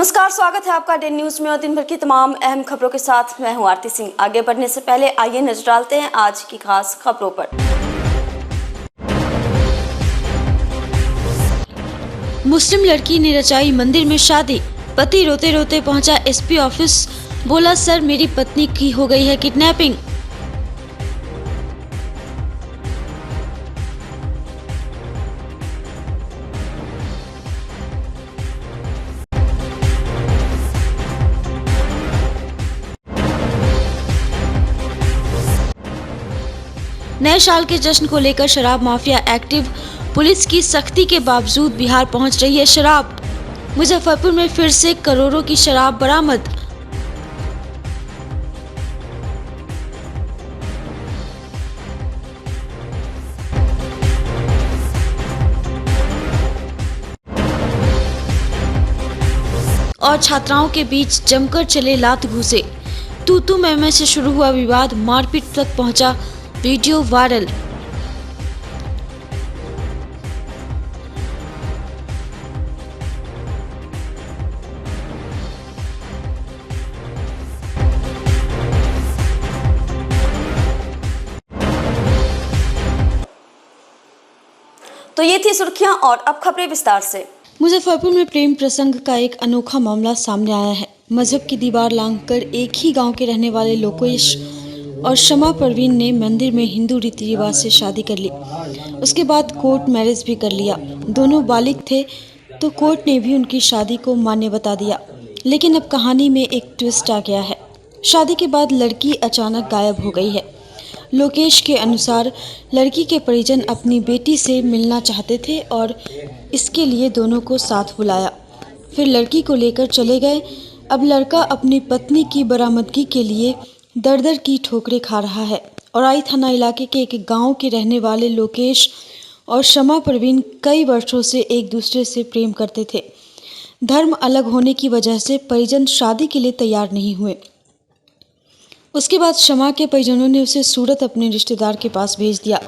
नमस्कार, स्वागत है आपका डे न्यूज में और दिन भर की तमाम अहम खबरों के साथ मैं हूं आरती सिंह। आगे बढ़ने से पहले आइए नजर डालते हैं आज की खास खबरों पर। मुस्लिम लड़की ने रचाई मंदिर में शादी, पति रोते रोते पहुंचा एसपी ऑफिस, बोला सर मेरी पत्नी की हो गई है किडनैपिंग। नए साल के जश्न को लेकर शराब माफिया एक्टिव, पुलिस की सख्ती के बावजूद बिहार पहुंच रही है शराब। मुजफ्फरपुर में फिर से करोड़ों की शराब बरामद। और छात्राओं के बीच जमकर चले लात घूसे, तू मैं से शुरू हुआ विवाद, मारपीट तक पहुंचा, वीडियो वायरल। तो ये थी सुर्खियां और अब खबरें विस्तार से। मुजफ्फरपुर में प्रेम प्रसंग का एक अनोखा मामला सामने आया है। मजहब की दीवार लांघकर एक ही गांव के रहने वाले लोकेश और शमा परवीन ने मंदिर में हिंदू रीति रिवाज से शादी कर ली। उसके बाद कोर्ट मैरिज भी कर लिया। दोनों बालिग थे तो कोर्ट ने भी उनकी शादी को मान्य बता दिया। लेकिन अब कहानी में एक ट्विस्ट आ गया है। शादी के बाद लड़की अचानक गायब हो गई है। लोकेश के अनुसार लड़की के परिजन अपनी बेटी से मिलना चाहते थे और इसके लिए दोनों को साथ बुलाया, फिर लड़की को लेकर चले गए। अब लड़का अपनी पत्नी की बरामदगी के लिए दर की ठोकरें खा रहा है। औराई थाना इलाके के एक गांव के रहने वाले लोकेश और शमा परवीन कई वर्षों से एक दूसरे से प्रेम करते थे। धर्म अलग होने की वजह से परिजन शादी के लिए तैयार नहीं हुए। उसके बाद शमा के परिजनों ने उसे सूरत अपने रिश्तेदार के पास भेज दिया।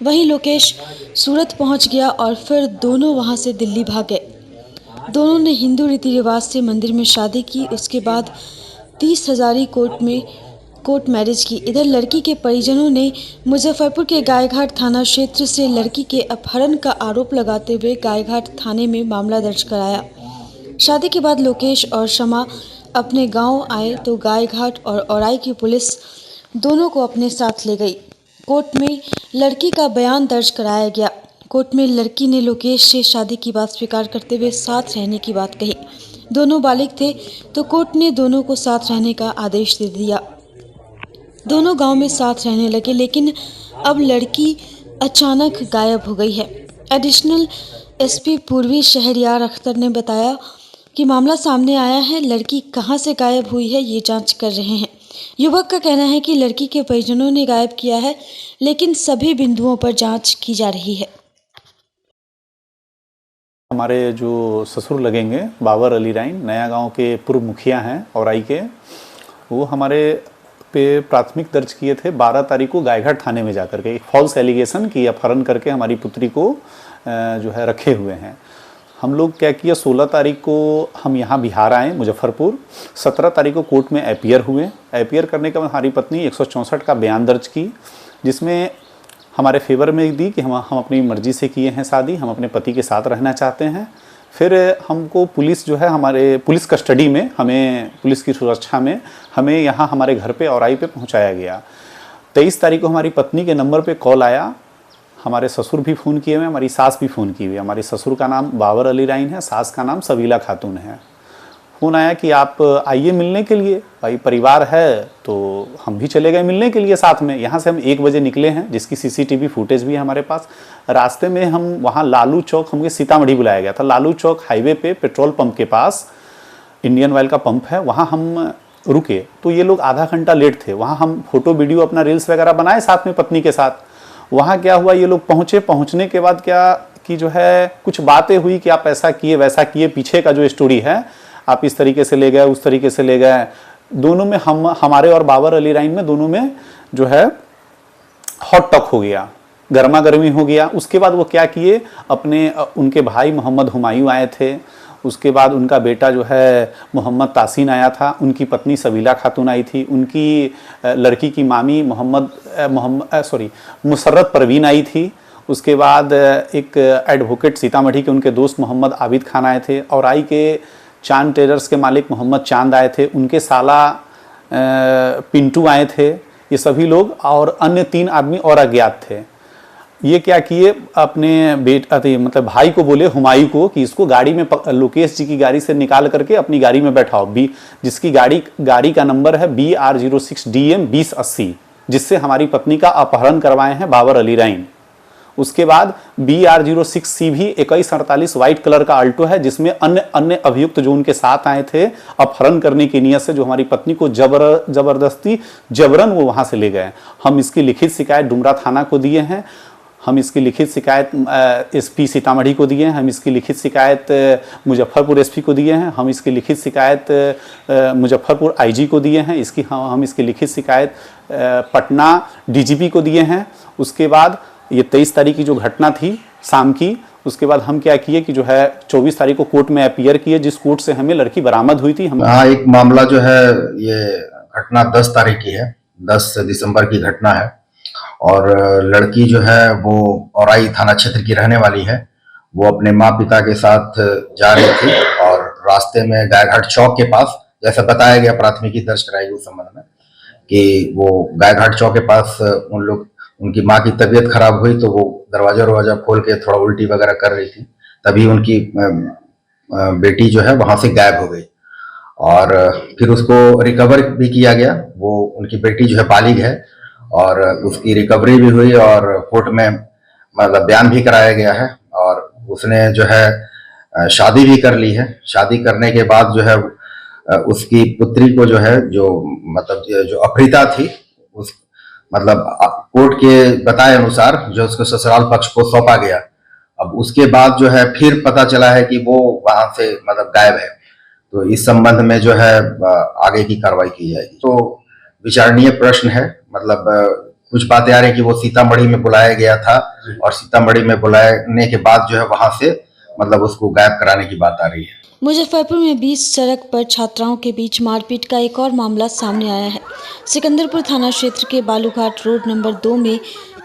वहीं लोकेश सूरत पहुंच गया और फिर दोनों वहां से दिल्ली भाग गए। दोनों ने हिंदू रीति रिवाज से मंदिर में शादी की। उसके बाद 30 हजारी कोर्ट मैरिज की। इधर लड़की के परिजनों ने मुजफ्फरपुर के गायघाट थाना क्षेत्र से लड़की के अपहरण का आरोप लगाते हुए गायघाट थाने में मामला दर्ज कराया। शादी के बाद लोकेश और शमा अपने गांव आए तो गायघाट और औराई की पुलिस दोनों को अपने साथ ले गई। कोर्ट में लड़की का बयान दर्ज कराया गया। कोर्ट में लड़की ने लोकेश से शादी की बात स्वीकार करते हुए साथ रहने की बात कही। दोनों बालिग थे तो कोर्ट ने दोनों को साथ रहने का आदेश दे दिया। दोनों गांव में साथ रहने लगे, लेकिन अब लड़की अचानक गायब हो गई है। एडिशनल एसपी पूर्वी शहरयार अख्तर ने बताया कि मामला सामने आया है। लड़की कहां से गायब हुई है ये जांच कर रहे हैं। युवक का कहना है कि लड़की के परिजनों ने गायब किया है, लेकिन सभी बिंदुओं पर जांच की जा रही है। हमारे जो ससुर लगेंगे बाबर अली राइन नया गांव के पूर्व मुखिया हैं औराई के, वो हमारे पे प्राथमिक दर्ज किए थे 12 तारीख को गायघाट थाने में जाकर के एक फॉल्स एलिगेशन की अपहरण करके हमारी पुत्री को जो है रखे हुए हैं। हम लोग क्या किया, 16 तारीख को हम यहाँ बिहार आए मुजफ्फरपुर। 17 तारीख को कोर्ट में अपीयर हुए। अपीयर करने के बाद हमारी पत्नी 164 का बयान दर्ज की, जिसमें हमारे फेवर में दी कि हम अपनी मर्जी से किए हैं शादी, हम अपने पति के साथ रहना चाहते हैं। फिर हमको पुलिस जो है हमारे पुलिस कस्टडी में, हमें पुलिस की सुरक्षा में हमें यहाँ हमारे घर पे औराई पे पहुँचाया गया। 23 तारीख को हमारी पत्नी के नंबर पे कॉल आया। हमारे ससुर भी फ़ोन किए हुए, हमारी सास भी फ़ोन की हुई। हमारे ससुर का नाम बाबर अली राइन है, सास का नाम सबीला खातून है। फ़ोन आया कि आप आइए मिलने के लिए। भाई परिवार है तो हम भी चले गए मिलने के लिए साथ में। यहाँ से हम 1 बजे निकले हैं, जिसकी CCTV फुटेज भी है हमारे पास। रास्ते में हम वहाँ लालू चौक, हमको सीतामढ़ी बुलाया गया था। लालू चौक हाईवे पे पेट्रोल पंप के पास इंडियन ऑयल का पंप है, वहाँ हम रुके। तो ये लोग आधा घंटा लेट थे। वहाँ हम फोटो वीडियो अपना रील्स वगैरह बनाए साथ में पत्नी के साथ। वहाँ क्या हुआ, ये लोग पहुँचने के बाद क्या कि जो है कुछ बातें हुई कि आप ऐसा किए वैसा किए, पीछे का जो स्टोरी है आप इस तरीके से ले गए उस तरीके से ले गए। दोनों में हमारे और बाबर अली राइन में दोनों में जो है हॉट टॉक हो गया, गर्मा गर्मी हो गया। उसके बाद वो क्या किए, अपने उनके भाई मोहम्मद हुमायूं आए थे, उसके बाद उनका बेटा जो है मोहम्मद तासीन आया था, उनकी पत्नी सबीला खातून आई थी, उनकी लड़की की मामी मुसर्रत परवीन आई थी। उसके बाद एक एडवोकेट सीतामढ़ी के उनके दोस्त मोहम्मद आबिद खान आए थे, और आई के चांद टेलर्स के मालिक मोहम्मद चांद आए थे, उनके साला पिंटू आए थे। ये सभी लोग और अन्य 3 आदमी और अज्ञात थे। ये क्या किए, अपने मतलब भाई को बोले, हुमायूं को, कि इसको गाड़ी में लोकेश जी की गाड़ी से निकाल करके अपनी गाड़ी में बैठाओ, जिसकी गाड़ी का नंबर है BR06DM 2080, जिससे हमारी पत्नी का अपहरण करवाए हैं बाबर अली राइन। उसके बाद BR06C भी 2148 व्हाइट कलर का अल्टो है, जिसमें अन्य अभियुक्त जो उनके साथ आए थे अपहरण करने की नियत से, जो हमारी पत्नी को जबरन वो वहां से ले गए। हम इसकी लिखित शिकायत डुमरा थाना को दिए हैं, हम इसकी लिखित शिकायत SP सीतामढ़ी को दिए हैं, हम इसकी लिखित शिकायत मुजफ्फरपुर SP को दिए हैं, हम इसकी लिखित शिकायत मुजफ्फरपुर IG को दिए हैं, हम इसकी लिखित शिकायत पटना DGP को दिए हैं। उसके बाद ये 23 तारीख की जो घटना थी शाम की, उसके बाद हम क्या किए कि जो है 24 तारीख को कोर्ट में अपीयर किए, जिस कोर्ट से हमें लड़की बरामद हुई थी। हाँ, एक मामला जो है, ये घटना 10 तारीख की है, 10 दिसंबर की घटना है, और लड़की जो है वो औराई थाना क्षेत्र की रहने वाली है। वो अपने माँ पिता के साथ जा रही थी, और रास्ते में गायघाट चौक के पास, जैसा बताया गया, प्राथमिकी दर्ज कराई गई उस संबंध में कि वो गायघाट चौक के पास उनकी माँ की तबीयत खराब हुई, तो वो दरवाजा खोल के थोड़ा उल्टी वगैरह कर रही थी, तभी उनकी बेटी जो है वहां से गायब हो गई। और फिर उसको रिकवर भी किया गया। वो उनकी बेटी जो है बालिग है, और उसकी रिकवरी भी हुई, और कोर्ट में मतलब बयान भी कराया गया है, और उसने जो है शादी भी कर ली है। शादी करने के बाद जो है उसकी पुत्री को जो है, जो मतलब जो अफरीता थी, उस मतलब कोर्ट के बताए अनुसार जो उसको ससुराल पक्ष को सौंपा गया। अब उसके बाद जो है फिर पता चला है कि वो वहां से मतलब गायब है, तो इस संबंध में जो है आगे की कार्रवाई की जाएगी। तो विचारणीय प्रश्न है, मतलब कुछ बातें आ रही है कि वो सीतामढ़ी में बुलाया गया था, और सीतामढ़ी में बुलाने के बाद जो है वहां से मतलब उसको गायब कराने की बात आ रही है। मुजफ्फरपुर में 20 सड़क पर छात्राओं के बीच मारपीट का एक और मामला सामने आया है। सिकंदरपुर थाना क्षेत्र के बालूघाट रोड नंबर 2 में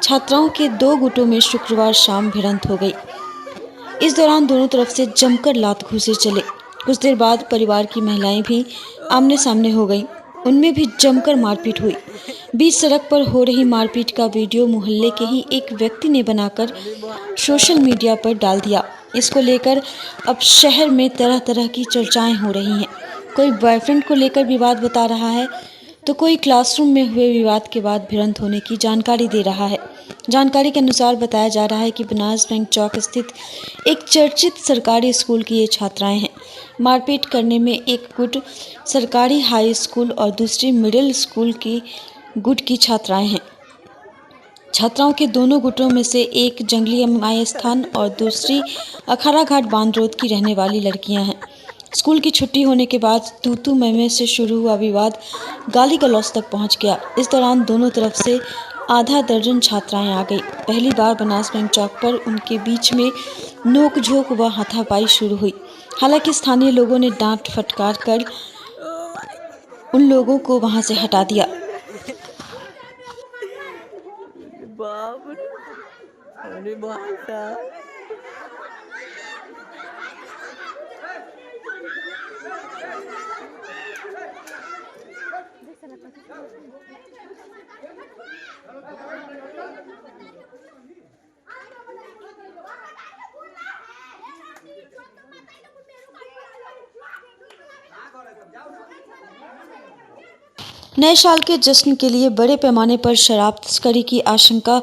छात्राओं के 2 गुटों में शुक्रवार शाम भिड़ंत हो गई। इस दौरान दोनों तरफ से जमकर लात घूंसे चले। कुछ देर बाद परिवार की महिलाएं भी आमने सामने हो गईं। उनमें भी जमकर मारपीट हुई। बीच सड़क पर हो रही मारपीट का वीडियो मोहल्ले के ही एक व्यक्ति ने बनाकर सोशल मीडिया पर डाल दिया। इसको लेकर अब शहर में तरह तरह की चर्चाएं हो रही हैं। कोई बॉयफ्रेंड को लेकर विवाद बता रहा है, तो कोई क्लासरूम में हुए विवाद के बाद भिड़ंत होने की जानकारी दे रहा है। जानकारी के अनुसार बताया जा रहा है कि बनास बैंक चौक स्थित एक चर्चित सरकारी स्कूल की ये छात्राएं हैं। मारपीट करने में एक गुट सरकारी हाई स्कूल और दूसरी मिडिल स्कूल की गुट की छात्राएं हैं। छात्राओं के दोनों गुटों में से एक जंगली माई स्थान और दूसरी अखाड़ा घाट बांध रोड की रहने वाली लड़कियां हैं। स्कूल की छुट्टी होने के बाद तू मैं से शुरू हुआ विवाद गाली गलौज तक पहुंच गया। इस दौरान दोनों तरफ से आधा दर्जन छात्राएं आ गई। पहली बार बनास बैंक चौक पर उनके बीच में नोक-झोंक व हाथापाई शुरू हुई। हालांकि स्थानीय लोगों ने डांट फटकार कर उन लोगों को वहां से हटा दिया। बाप रे, अरे बाता नए साल के जश्न के लिए बड़े पैमाने पर शराब तस्करी की आशंका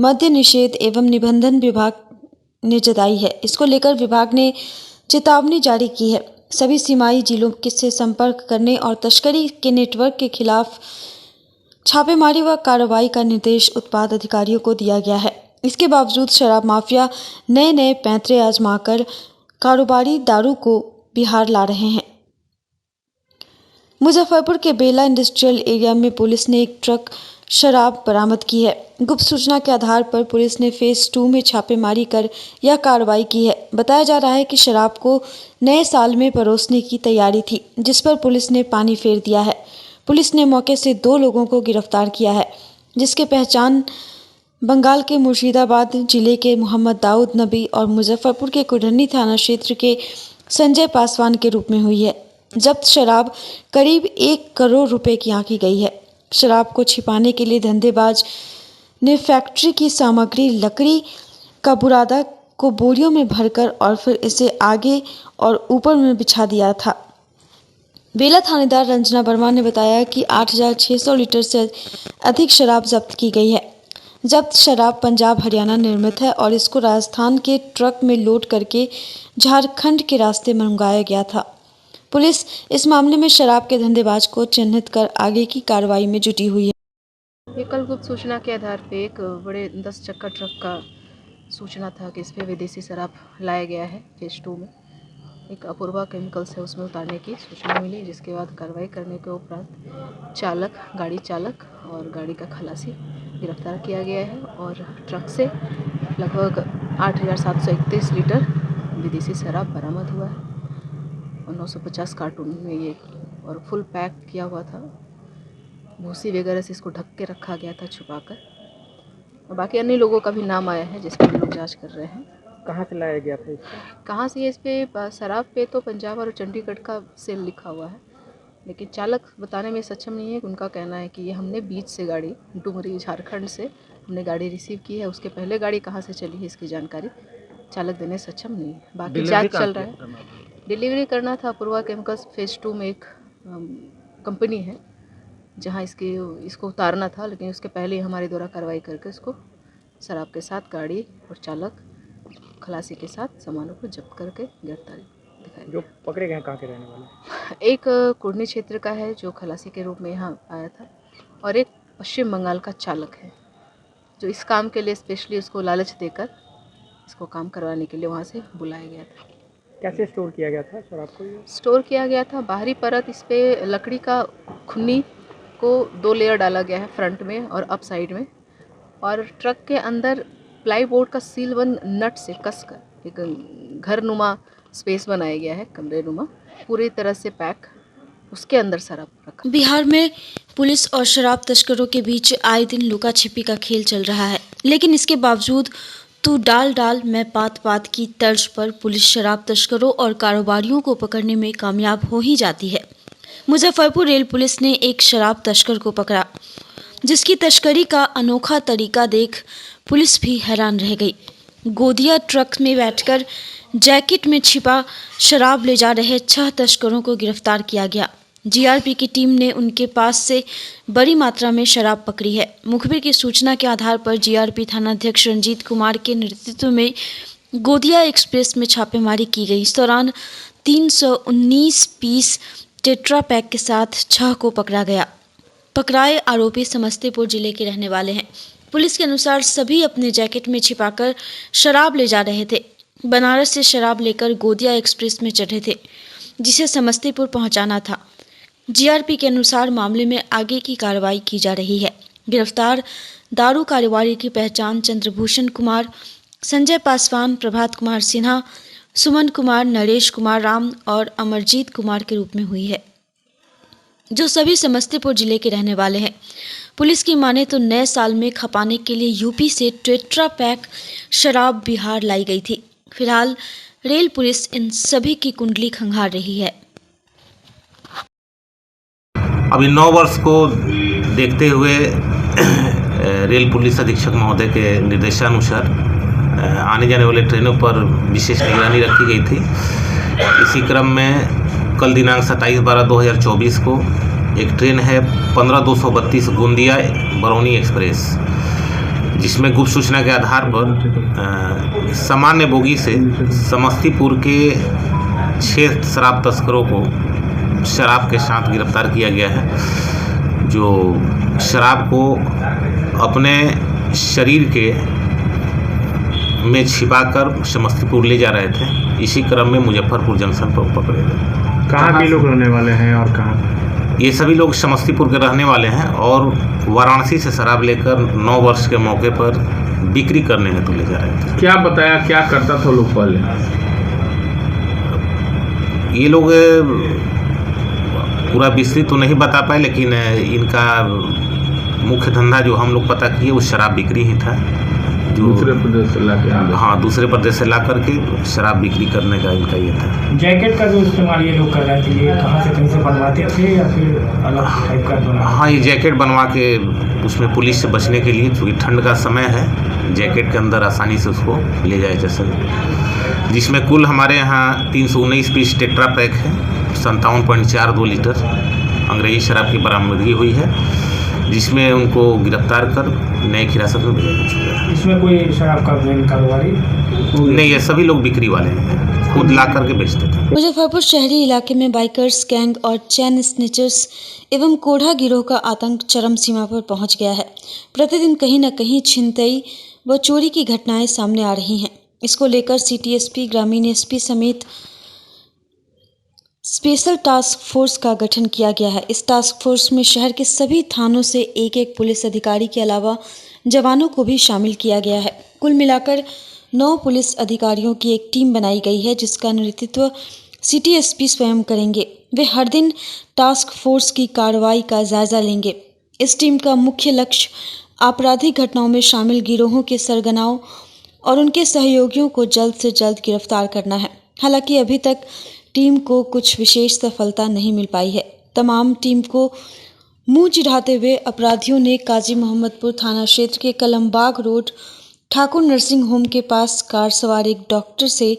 मद्य निषेध एवं निबंधन विभाग ने जताई है। इसको लेकर विभाग ने चेतावनी जारी की है। सभी सीमाई जिलों से संपर्क करने और तस्करी के नेटवर्क के खिलाफ छापेमारी व कार्रवाई का निर्देश उत्पाद अधिकारियों को दिया गया है। इसके बावजूद शराब माफिया नए नए पैंतरे आजमाकर कारोबारी दारू को बिहार ला रहे हैं। मुजफ्फरपुर के बेला इंडस्ट्रियल एरिया में पुलिस ने एक ट्रक शराब बरामद की है। गुप्त सूचना के आधार पर पुलिस ने फेज 2 में छापेमारी कर यह कार्रवाई की है। बताया जा रहा है कि शराब को नए साल में परोसने की तैयारी थी, जिस पर पुलिस ने पानी फेर दिया है। पुलिस ने मौके से 2 लोगों को गिरफ्तार किया है, जिसकी पहचान बंगाल के मुर्शिदाबाद जिले के मोहम्मद दाऊद नबी और मुजफ्फरपुर के कुढ़नी थाना क्षेत्र के संजय पासवान के रूप में हुई है। जब्त शराब करीब 1 करोड़ रुपए की आंकी गई है। शराब को छिपाने के लिए धंधेबाज ने फैक्ट्री की सामग्री लकड़ी का बुरादा को बोरियों में भरकर और फिर इसे आगे और ऊपर में बिछा दिया था। बेला थानेदार रंजना वर्मा ने बताया कि 8,600 लीटर से अधिक शराब जब्त की गई है। जब्त शराब पंजाब हरियाणा निर्मित है और इसको राजस्थान के ट्रक में लोड करके झारखंड के रास्ते मंगाया गया था। पुलिस इस मामले में शराब के धंधेबाज को चिन्हित कर आगे की कार्रवाई में जुटी हुई है। ये कल गुप्त सूचना के आधार पे एक बड़े 10 चक्का ट्रक का सूचना था कि इस पे विदेशी शराब लाया गया है। फेज 2 में एक अपूर्वा केमिकल्स है, उसमें उतारने की सूचना मिली, जिसके बाद कार्रवाई करने के उपरांत चालक, गाड़ी चालक और गाड़ी का खलासी गिरफ्तार किया गया है और ट्रक से लगभग 8,731 लीटर विदेशी शराब बरामद हुआ है और 950 कार्टून में ये और फुल पैक किया हुआ था। भूसी वगैरह से इसको ढक के रखा गया था छुपाकर। और बाकी अन्य लोगों का भी नाम आया है, जिसकी हम लोग जाँच कर रहे हैं। कहाँ से लाया गया था इसको? कहाँ से? इस पे शराब पे तो पंजाब और चंडीगढ़ का सेल लिखा हुआ है, लेकिन चालक बताने में सक्षम नहीं है। उनका कहना है कि ये हमने बीच से गाड़ी डुमरी झारखंड से हमने गाड़ी रिसीव की है, उसके पहले गाड़ी कहाँ से चली है इसकी जानकारी चालक देने सक्षम नहीं है। बाकी जांच चल रहा है। डिलीवरी करना था अपूर्वा केमिकल्स। फेज 2 में एक कंपनी है जहाँ इसको उतारना था, लेकिन उसके पहले ही हमारे द्वारा कार्रवाई करके इसको शराब के साथ गाड़ी और चालक खलासी के साथ सामानों को जब्त करके गिरफ्तारी दिखाई। जो पकड़े गए कहाँ के रहने वाले? एक कुढ़नी क्षेत्र का है जो खलासी के रूप में यहाँ आया था और एक पश्चिम बंगाल का चालक है जो इस काम के लिए स्पेशली उसको लालच देकर इसको काम करवाने के लिए वहाँ से बुलाया गया था। कैसे स्टोर किया गया था शराब को? स्टोर किया गया था बाहरी परत, इस पे लकड़ी का खुन्नी को 2 लेयर डाला गया है, फ्रंट में और अप साइड में, और ट्रक के अंदर प्लाईबोर्ड का सील बंद नट से कसकर एक घर नुमा स्पेस बनाया गया है, कमरे नुमा, पूरी तरह से पैक, उसके अंदर शराब रखा। बिहार में पुलिस और शराब तस्करों के बीच आए दिन लुका छिपी का खेल चल रहा है, लेकिन इसके बावजूद तू डाल डाल मैं पात पात की तर्ज पर पुलिस शराब तस्करों और कारोबारियों को पकड़ने में कामयाब हो ही जाती है। मुजफ्फरपुर रेल पुलिस ने एक शराब तस्कर को पकड़ा, जिसकी तस्करी का अनोखा तरीका देख पुलिस भी हैरान रह गई। गोदिया ट्रक में बैठकर जैकेट में छिपा शराब ले जा रहे 6 तस्करों को गिरफ्तार किया गया। जीआरपी की टीम ने उनके पास से बड़ी मात्रा में शराब पकड़ी है। मुखबिर की सूचना के आधार पर जीआरपी थानाध्यक्ष रंजीत कुमार के नेतृत्व में गोदिया एक्सप्रेस में छापेमारी की गई। इस दौरान 319 पीस टेट्रा पैक के साथ 6 को पकड़ा गया। पकड़ाए आरोपी समस्तीपुर जिले के रहने वाले हैं। पुलिस के अनुसार सभी अपने जैकेट में छिपाकर शराब ले जा रहे थे। बनारस से शराब लेकर गोदिया एक्सप्रेस में चढ़े थे, जिसे समस्तीपुर पहुंचाना था। जीआरपी के अनुसार मामले में आगे की कार्रवाई की जा रही है। गिरफ्तार दारू कारोबारी की पहचान चंद्रभूषण कुमार, संजय पासवान, प्रभात कुमार सिन्हा, सुमन कुमार, नरेश कुमार राम और अमरजीत कुमार के रूप में हुई है, जो सभी समस्तीपुर जिले के रहने वाले हैं। पुलिस की माने तो नए साल में खपाने के लिए यूपी से टेट्रा पैक शराब बिहार लाई गई थी। फिलहाल रेल पुलिस इन सभी की कुंडली खंगाल रही है। अभी 9 वर्ष को देखते हुए रेल पुलिस अधीक्षक महोदय के निर्देशानुसार आने जाने वाले ट्रेनों पर विशेष निगरानी रखी गई थी। इसी क्रम में कल दिनांक 27/12/2024 को एक ट्रेन है 15-232 गोंदिया बरौनी एक्सप्रेस, जिसमें गुप्त सूचना के आधार पर सामान्य बोगी से समस्तीपुर के 6 शराब तस्करों को शराब के साथ गिरफ्तार किया गया है, जो शराब को अपने शरीर के में छिपाकर समस्तीपुर ले जा रहे थे। इसी क्रम में मुजफ्फरपुर जंक्शन पर पकड़े गए। कहाँ के लोग रहने वाले हैं और कहाँ? ये सभी लोग समस्तीपुर के रहने वाले हैं और वाराणसी से शराब लेकर 9 वर्ष के मौके पर बिक्री करने हेतु ले जा रहे थे। क्या बताया, क्या करता था लोग पहले? ये लोग पूरा विस्तृत तो नहीं बता पाए, लेकिन इनका मुख्य धंधा जो हम लोग पता किए वो शराब बिक्री ही था। जो दूसरे प्रदेश से ला के? हाँ, दूसरे प्रदेश से ला करके शराब बिक्री करने का इनका ये था। जैकेट का जो इस्तेमाल ये लोग कर रहे थे, ये कहाँ से कहीं से बनवाते थे या फिर अलग टाइप का बना? हाँ, ये जैकेट बनवा के उसमें पुलिस से बचने के लिए, क्योंकि ठंड का समय है, जैकेट के अंदर आसानी से उसको ले जाया जा सके। जिसमें कुल हमारे यहाँ 319 पीस टेट्रा पैक है, 57.42 लीटर अंग्रेजी शराब की बरामदगी हुई है, जिसमें उनको गिरफ्तार कर न्यायिक हिरासत में भेजा जा चुका है। इसमें कोई शराब का कारोबारी नहीं, ये सभी लोग बिक्री वाले हैं, खुद ला करके बेचते थे। मुजफ्फरपुर शहरी इलाके में बाइकर्स गैंग और चैन स्नेचर्स एवं कोढ़ा गिरोह का आतंक चरम सीमा पर पहुंच गया है। प्रतिदिन कहीं न कहीं छिनतई व चोरी की घटनाएं सामने आ रही हैं। इसको लेकर सिटी एसपी, ग्रामीण एसपी समेत स्पेशल टास्क फोर्स का गठन किया गया है। इस टास्क फोर्स में शहर के सभी थानों से एक पुलिस अधिकारी के अलावा जवानों को भी शामिल किया गया है। कुल मिलाकर 9 पुलिस अधिकारियों की एक टीम बनाई गई है, जिसका नेतृत्व सिटी एसपी स्वयं करेंगे। वे हर दिन टास्क फोर्स की कार्रवाई का जायजा लेंगे। इस टीम का मुख्य लक्ष्य आपराधिक घटनाओं में शामिल गिरोहों के सरगनाओं और उनके सहयोगियों को जल्द से जल्द गिरफ्तार करना है। हालांकि अभी तक टीम को कुछ विशेष सफलता नहीं मिल पाई है। तमाम टीम को मुंह चिढ़ाते हुए अपराधियों ने काजी मोहम्मदपुर थाना क्षेत्र के Kalambagh road Thakur nursing home के पास कार सवार एक डॉक्टर से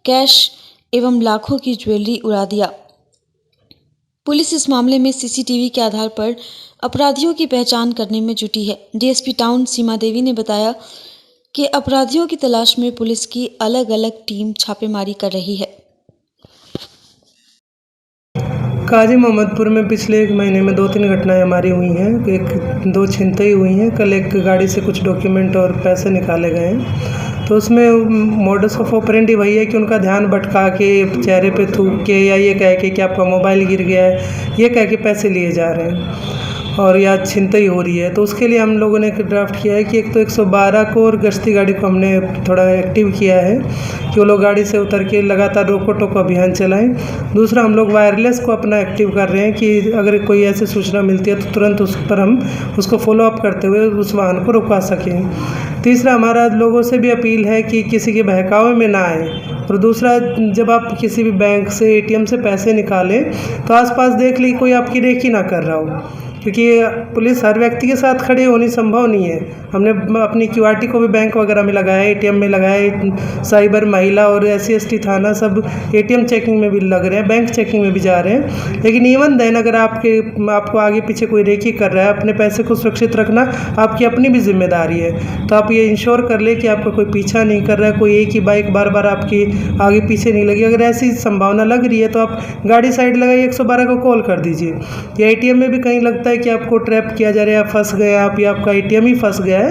कैश एवं लाखों की ज्वेलरी उड़ा दिया। पुलिस इस मामले में सीसीटीवी के आधार पर अपराधियों की पहचान करने में जुटी है। डीएसपी टाउन सीमा देवी ने बताया कि अपराधियों की तलाश में पुलिस की अलग अलग टीम छापेमारी कर रही है। काजी मोहम्मदपुर में पिछले 1 महीने में 2-3 घटनाएं हमारी हुई हैं। 2 छिनतई हुई हैं। कल एक गाड़ी से कुछ डॉक्यूमेंट और पैसे निकाले गए हैं। तो उसमें मोडस ऑफ ऑपरेंडी वही है कि उनका ध्यान भटका के चेहरे पे थूक के या ये कह के कि आपका मोबाइल गिर गया है, ये कह के पैसे लिए जा रहे हैं और या छिनतई हो रही है। तो उसके लिए हम लोगों ने एक ड्राफ्ट किया है कि एक तो 112 को और गश्ती गाड़ी को हमने थोड़ा एक्टिव किया है कि वो लोग गाड़ी से उतर के लगातार रोको टोको अभियान चलाएं। दूसरा, हम लोग वायरलेस को अपना एक्टिव कर रहे हैं कि अगर कोई ऐसी सूचना मिलती है तो तुरंत उस पर हम उसको फॉलोअप करते हुए उस वाहन को रुकवा सकें। तीसरा, हमारा लोगों से भी अपील है कि किसी के बहकावे में ना आए। और दूसरा, जब आप किसी भी बैंक से एटीएम से पैसे निकालें तो आसपास देख ली कोई आपकी रेकी ना कर रहा हो, क्योंकि पुलिस हर व्यक्ति के साथ खड़ी होनी संभव नहीं है। हमने अपनी क्यूआरटी को भी बैंक वगैरह में लगाया, एटीएम में लगाया, साइबर, महिला और SC/ST थाना सब एटीएम चेकिंग में भी लग रहे हैं, बैंक चेकिंग में भी जा रहे हैं। लेकिन इवन देन अगर आपको आगे पीछे कोई रेकी कर रहा है, अपने पैसे को सुरक्षित रखना आपकी अपनी भी जिम्मेदारी है। तो आप ये इंश्योर कर ले कि आपका कोई पीछा नहीं कर रहा है, कोई एक ही बाइक बार बार आपकी आगे पीछे नहीं लगी। अगर ऐसी संभावना लग रही है तो आप गाड़ी साइड लगाइए, 112 को कॉल कर दीजिए। या एटीएम में भी कहीं लगता है कि आपको ट्रैप किया जा रहा है, फंस गए आप या आपका एटीएम ही फंस गया है,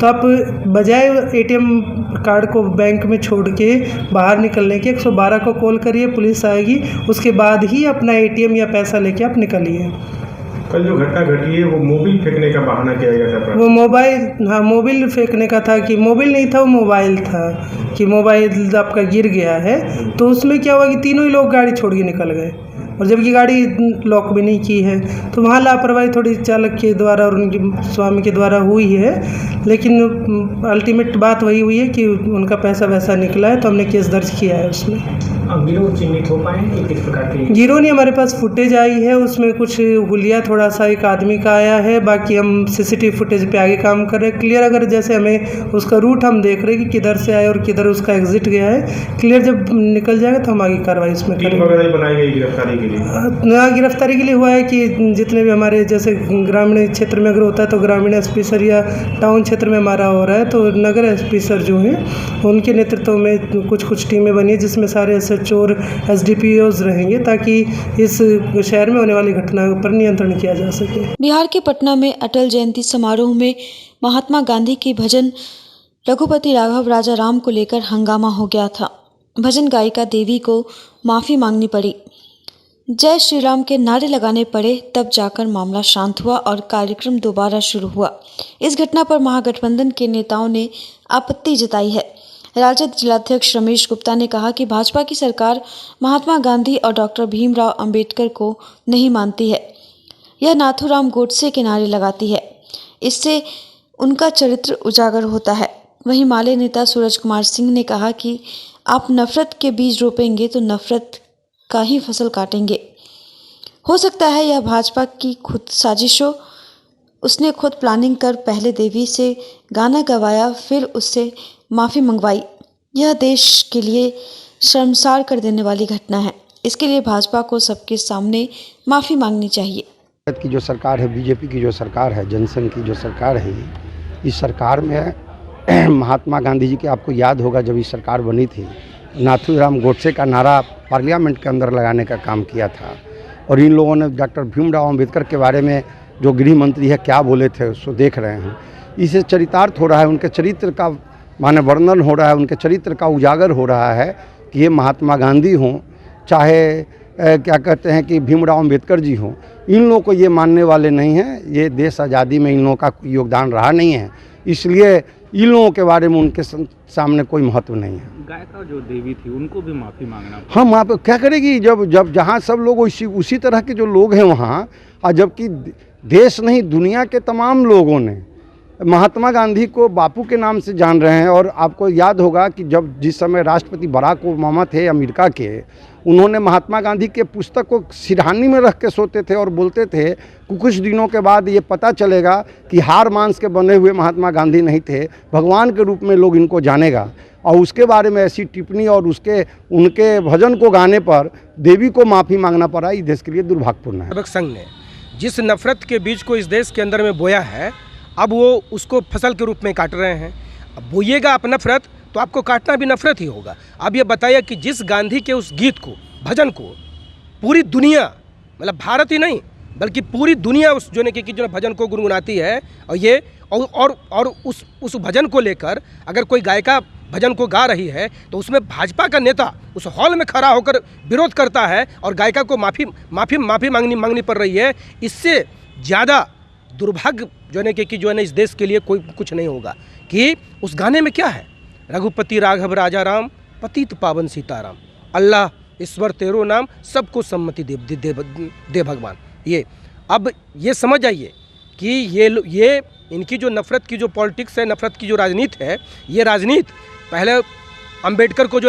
तो आप बजाय एटीएम कार्ड को बैंक में छोड़ के बाहर निकलने के 112 को कॉल करिए, पुलिस आएगी, उसके बाद ही अपना एटीएम या पैसा लेके आप निकलिए। कल जो घटना घटी है वो मोबिल फेंकने का बहाना किया गया था। वो मोबाइल, हाँ मोबिल फेंकने का था कि मोबिल नहीं था, वो मोबाइल था कि मोबाइल आपका गिर गया है। तो उसमें क्या हुआ कि तीनों ही लोग गाड़ी छोड़ के निकल गए और जबकि गाड़ी लॉक भी नहीं की है। तो वहाँ लापरवाही थोड़ी चालक के द्वारा और उनके स्वामी के द्वारा हुई है, लेकिन अल्टीमेट बात वही हुई है कि उनका पैसा वैसा निकला है। तो हमने केस दर्ज किया है उसमें। गिरोह चिन्हित हो पाए कि किस प्रकार की? गिरोह नहीं, हमारे पास फुटेज आई है, उसमें कुछ हुलिया थोड़ा सा एक आदमी का आया है। बाकी हम सीसीटीवी फुटेज पे आगे काम कर रहे हैं। क्लियर अगर जैसे हमें उसका रूट हम देख रहे हैं कि किधर से आया और किधर उसका एग्जिट गया है, क्लियर जब निकल जाएगा तो हम आगे कार्रवाई इसमें करेंगे। बनाई गई गिरफ्तारी के लिए? गिरफ्तारी के लिए हुआ है कि जितने भी हमारे जैसे ग्रामीण क्षेत्र में अगर होता है तो ग्रामीण एसपी सर या टाउन क्षेत्र में हमारा हो रहा है तो नगर एसपी सर जो हैं उनके नेतृत्व में कुछ टीमें बनी है, जिसमें सारे SHO और SDPOs रहेंगे ताकि इस शहर में होने वाली घटनाओं पर नियंत्रण किया जा सके। बिहार के पटना में अटल जयंती समारोह में महात्मा गांधी की भजन रघुपति राघव राजा राम को लेकर हंगामा हो गया था। भजन गायिका देवी को माफ़ी मांगनी पड़ी। जय श्री राम के नारे लगाने पड़े, तब जाकर मामला शांत हुआ और कार्यक्रम दोबारा शुरू हुआ। इस घटना पर महागठबंधन के नेताओं ने आपत्ति जताई है। राजद जिलाध्यक्ष रमेश गुप्ता ने कहा कि भाजपा की सरकार महात्मा गांधी और डॉक्टर भीमराव अंबेडकर को नहीं मानती है, यह नाथूराम गोडसे के नारे लगाती है। इससे उनका चरित्र उजागर होता है। वहीं माले नेता सूरज कुमार सिंह ने कहा कि आप नफरत के बीज रोपेंगे तो नफरत का ही फसल काटेंगे। हो सकता है यह भाजपा की खुद साजिश हो। उसने खुद प्लानिंग कर पहले देवी से गाना गवाया, फिर उससे माफ़ी मंगवाई। यह देश के लिए शर्मसार कर देने वाली घटना है। इसके लिए भाजपा को सबके सामने माफ़ी मांगनी चाहिए। की जो सरकार है, बीजेपी की जो सरकार है, जनसंघ की जो सरकार है, इस सरकार में महात्मा गांधी जी के, आपको याद होगा जब इस सरकार बनी थी, नाथूराम गोडसे का नारा पार्लियामेंट के अंदर लगाने का काम किया था। और इन लोगों ने डॉक्टर भीमराव अंबेडकर के बारे में जो गृह मंत्री है क्या बोले थे उसको देख रहे हैं। इसे चरितार्थ हो रहा है, उनके चरित्र का माने वर्णन हो रहा है, उनके चरित्र का उजागर हो रहा है कि ये महात्मा गांधी हों, चाहे क्या कहते हैं कि भीमराव अंबेडकर जी हों, इन लोगों को ये मानने वाले नहीं हैं। ये देश आज़ादी में इन लोगों का योगदान रहा नहीं है, इसलिए इन लोगों के बारे में उनके सामने कोई महत्व नहीं है। गायिका जो देवी थी उनको भी माफ़ी मांगना, हाँ माफ़ी क्या करेगी जब जहाँ सब लोग उसी तरह के जो लोग हैं वहाँ, और जबकि देश नहीं दुनिया के तमाम लोगों ने महात्मा गांधी को बापू के नाम से जान रहे हैं। और आपको याद होगा कि जिस समय राष्ट्रपति बराक ओबामा थे अमेरिका के, उन्होंने महात्मा गांधी के पुस्तक को सिरहानी में रख के सोते थे और बोलते थे कि कुछ दिनों के बाद ये पता चलेगा कि हार मांस के बने हुए महात्मा गांधी नहीं थे, भगवान के रूप में लोग इनको जानेगा। और उसके बारे में ऐसी टिप्पणी और उनके भजन को गाने पर देवी को माफ़ी मांगना पड़ा, इस देश के लिए दुर्भाग्यपूर्ण है। संघ ने जिस नफरत के बीज को इस देश के अंदर में बोया है, अब वो उसको फसल के रूप में काट रहे हैं। अब बोइएगा आप नफरत तो आपको काटना भी नफरत ही होगा। अब ये बताइए कि जिस गांधी के उस गीत को, भजन को पूरी दुनिया, मतलब भारत ही नहीं बल्कि पूरी दुनिया उस जो भजन को गुनगुनाती है, और ये और उस भजन को लेकर अगर कोई गायिका भजन को गा रही है तो उसमें भाजपा का नेता उस हॉल में खड़ा होकर विरोध करता है और गायिका को माफ़ी मांगनी पड़ रही है। इससे ज़्यादा दुर्भाग्य इस देश के लिए कोई कुछ नहीं होगा। कि उस गाने में क्या है, रघुपति राघव राजा राम, पतित पावन सीताराम, अल्लाह ईश्वर तेरो नाम, सबको सम्मति दे भगवान। ये अब ये समझ आइए कि ये इनकी जो नफ़रत की जो पॉलिटिक्स है, नफ़रत की जो राजनीति है, ये राजनीति पहले अंबेडकर को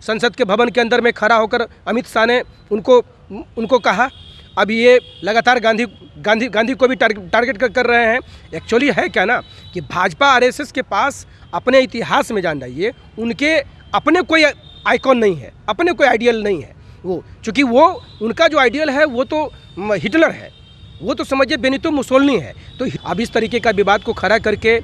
संसद के भवन के अंदर में खड़ा होकर अमित शाह ने उनको कहा। अब ये लगातार गांधी को भी टारगेट कर रहे हैं। एक्चुअली है क्या ना कि भाजपा आरएसएस के पास अपने इतिहास में जान जाइए, उनके अपने कोई आइकॉन नहीं है, अपने कोई आइडियल नहीं है। वो चूँकि वो उनका जो आइडियल है वो तो हिटलर है, वो तो समझिए बेनितो मुसोलिनी है। तो अब इस तरीके का विवाद को खड़ा करके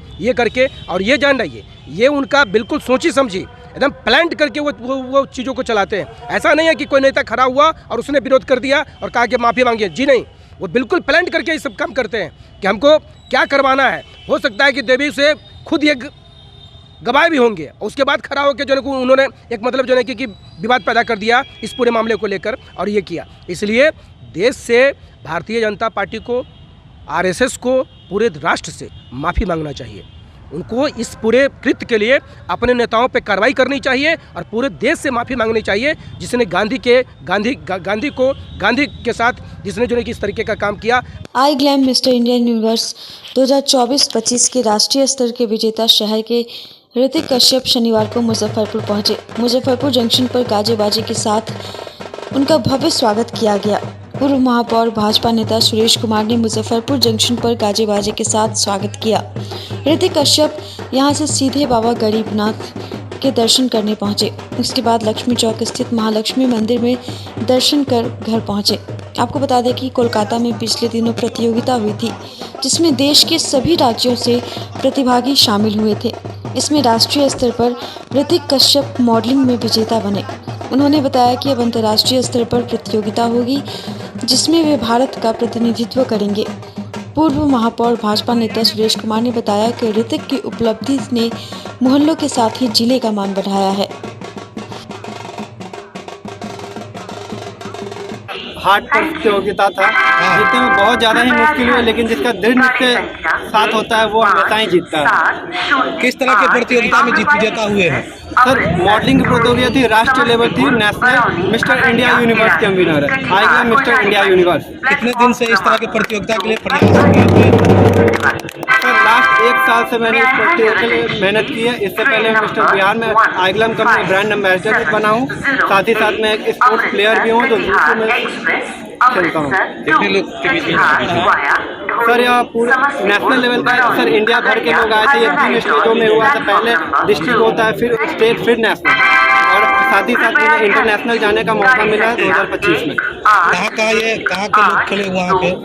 और ये जान रहिए, ये उनका बिल्कुल सोची समझी एकदम प्लान करके वो चीज़ों को चलाते हैं। ऐसा नहीं है कि कोई नेता खड़ा हुआ और उसने विरोध कर दिया और कहा कि माफ़ी मांगिए, जी नहीं, वो बिल्कुल प्लान करके ये सब काम करते हैं कि हमको क्या करवाना है। हो सकता है कि देवी से खुद ये गवाए भी होंगे, उसके बाद खड़ा होकर उन्होंने एक मतलब कि विवाद पैदा कर दिया इस पूरे मामले को लेकर और ये किया। इसलिए देश से भारतीय जनता पार्टी को, आरएसएस को, पूरे राष्ट्र से माफ़ी मांगना चाहिए। उनको इस पूरे कृत्य के लिए अपने नेताओं पे कार्रवाई करनी चाहिए और पूरे देश से माफ़ी मांगनी चाहिए, जिसने गांधी के साथ जिसने कि इस तरीके का काम किया। आई ग्लैम मिस्टर इंडिया यूनिवर्स 2024-25 के राष्ट्रीय स्तर के विजेता शहर के ऋतिक कश्यप शनिवार को मुजफ्फरपुर पहुंचे। मुजफ्फरपुर जंक्शन पर गाजे बाजे के साथ उनका भव्य स्वागत किया गया। पूर्व महापौर भाजपा नेता सुरेश कुमार ने मुजफ्फरपुर जंक्शन पर गाजे बाजे के साथ स्वागत किया। ऋतिक कश्यप यहां से सीधे बाबा गरीबनाथ के दर्शन करने पहुंचे। उसके बाद लक्ष्मी चौक स्थित महालक्ष्मी मंदिर में दर्शन कर घर पहुंचे। आपको बता दें कि कोलकाता में पिछले दिनों प्रतियोगिता हुई थी, जिसमें देश के सभी राज्यों से प्रतिभागी शामिल हुए थे। इसमें राष्ट्रीय स्तर पर ऋतिक कश्यप मॉडलिंग में विजेता बने। उन्होंने बताया कि अब अंतर्राष्ट्रीय स्तर पर प्रतियोगिता होगी, जिसमें वे भारत का प्रतिनिधित्व करेंगे। पूर्व महापौर भाजपा नेता सुरेश कुमार ने बताया कि ऋतिक की उपलब्धि ने मोहल्लों के साथ ही जिले का मान बढ़ाया है। हार्ड प्रतियोगिता था, जीतने में बहुत ज़्यादा ही मुश्किल हुई, लेकिन जिसका दृढ़ निश्चय साथ होता है वो हमेशा ही जीतता है। किस तरह की प्रतियोगिता में विजेता हुए हैं? सर मॉडलिंग की प्रतियोगिता थी, राष्ट्रीय लेवल थी, नेशनल मिस्टर इंडिया यूनिवर्स के हम विनर है, आएगा मिस्टर इंडिया यूनिवर्स। कितने दिन से इस तरह की प्रतियोगिता के लिए प्रयास किए थे? सर लास्ट 1 साल से मैंने इस प्रतियोगिता के लिए मेहनत की है। इससे पहले मिस्टर बिहार में आइगलम का मैं ब्रांड एम्बेसडर भी बना हूँ, साथ ही साथ मैं एक स्पोर्ट्स प्लेयर भी हूँ, तो जिसको मैं खेलता हूँ। कितने लोग के बीच में? सर यह पूरा नेशनल लेवल का है सर, इंडिया भर के लोग आए थे, ये 3 स्टेटों में हुआ था, पहले डिस्ट्रिक्ट होता है, फिर स्टेट, फिर नेशनल, और साथ ही साथ मुझे इंटरनेशनल जाने का मौका मिला है 2025 में। कहाँ के लोग खेले वहाँ पे?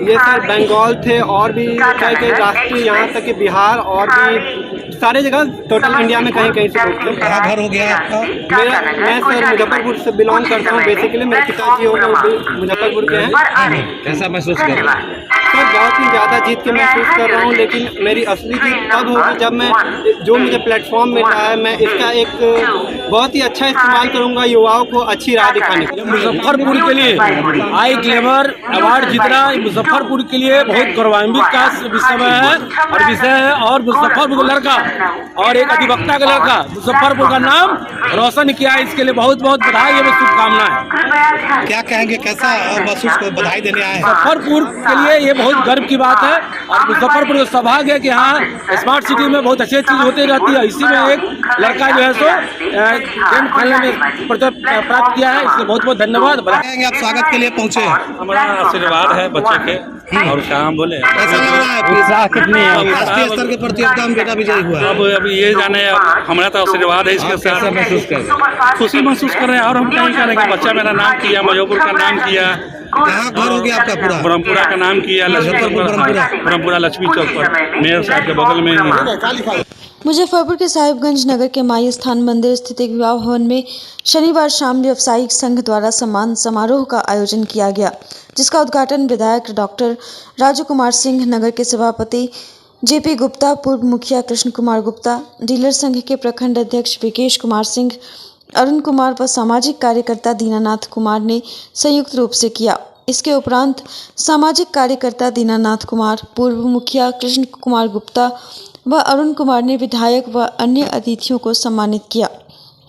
ये सर बंगाल थे और भी कई राष्ट्रीय, यहाँ तक कि बिहार और भी सारे जगह, टोटल इंडिया में कहीं कहीं से लोग थे। कहाँ घर हो गया आपका? मैं सर मुजफ्फरपुर से बिलोंग करता हूँ, बेसिकली मेरे पिताजी हो गए मुजफ्फरपुर के हैं। कैसा महसूस कर रहे हैं? सर बहुत ही ज़्यादा जीत के महसूस कर रहा हूँ, लेकिन मेरी असली जीत तब होगी जब मैं, जो मुझे प्लेटफॉर्म मिल रहा है, मैं इसका एक बहुत ही अच्छा इस्तेमाल करूँगा युवाओं को अच्छी राह दिखाने के लिए। मुजफ्फरपुर के लिए आई ग्लैमर अवार्ड जीतना मुजफ्फरपुर के लिए बहुत गौरवान्वित का विषय है, और मुजफ्फरपुर का लड़का और एक अधिवक्ता का लड़का मुजफ्फरपुर का नाम रोशन किया है, इसके लिए बहुत बहुत बधाई एवं शुभकामनाएं। क्या कहेंगे, कैसा महसूस को बधाई देने आए हैं? मुजफ्फरपुर के लिए ये बहुत गर्व की बात है, और मुजफ्फरपुर का सौभाग्य है कि हाँ स्मार्ट सिटी में बहुत अच्छी चीज होती रहती है, इसी में एक लड़का जो है सो गेम खेलने में प्राप्त किया है, इसलिए बहुत बहुत धन्यवाद। बताएंगे आप स्वागत के लिए पहुँचे हैं? हमारा आशीर्वाद है बच्चे के, और क्या हम बोले, कैसा लग रहा है? उत्साह कितनी है? राष्ट्रीय स्तर के प्रतियोगिता में बेटा विजयी हुआ है। अब ये जाने हमारा तो आशीर्वाद है, इसके साथ महसूस कर खुशी महसूस कर रहे हैं, और हम कहीं करें कि बच्चा मेरा नाम किया, मुजफ्फरपुर का नाम किया। कहाँ घर हो गया आपका? पूरा ब्रह्मपुरा का नाम किया, ब्रह्मपुरा लक्ष्मी चौक पर मेयर साहब के बगल में। मुजफ्फरपुर के साहिबगंज नगर के माई स्थान मंदिर स्थित एक विवाह भवन में शनिवार शाम व्यावसायिक संघ द्वारा सम्मान समारोह का आयोजन किया गया, जिसका उद्घाटन विधायक डॉक्टर राजू कुमार सिंह, नगर के सभापति जेपी गुप्ता, पूर्व मुखिया कृष्ण कुमार गुप्ता, डीलर संघ के प्रखंड अध्यक्ष विकेश कुमार सिंह, अरुण कुमार व सामाजिक कार्यकर्ता दीनानाथ कुमार ने संयुक्त रूप से किया। इसके उपरांत सामाजिक कार्यकर्ता दीनानाथ कुमार, पूर्व मुखिया कृष्ण कुमार गुप्ता व अरुण कुमार ने विधायक व अन्य अतिथियों को सम्मानित किया।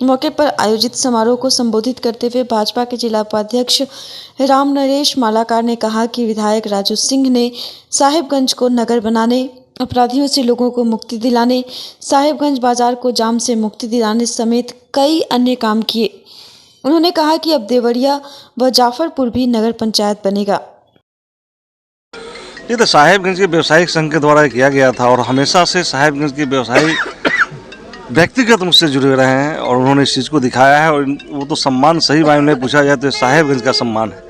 मौके पर आयोजित समारोह को संबोधित करते हुए भाजपा के जिला उपाध्यक्ष राम नरेश मालाकार ने कहा कि विधायक राजू सिंह ने साहिबगंज को नगर बनाने, अपराधियों से लोगों को मुक्ति दिलाने, साहिबगंज बाजार को जाम से मुक्ति दिलाने समेत कई अन्य काम किए। उन्होंने कहा कि अब देवरिया व जाफरपुर भी नगर पंचायत बनेगा। ये तो साहिबगंज के व्यवसायिक संघ के द्वारा किया गया था, और हमेशा से साहिबगंज के व्यवसायी व्यक्तिगत मुझसे जुड़े रहे हैं, और उन्होंने इस चीज़ को दिखाया है। और वो तो सम्मान सही मायने में पूछा जाए तो साहिबगंज का सम्मान है,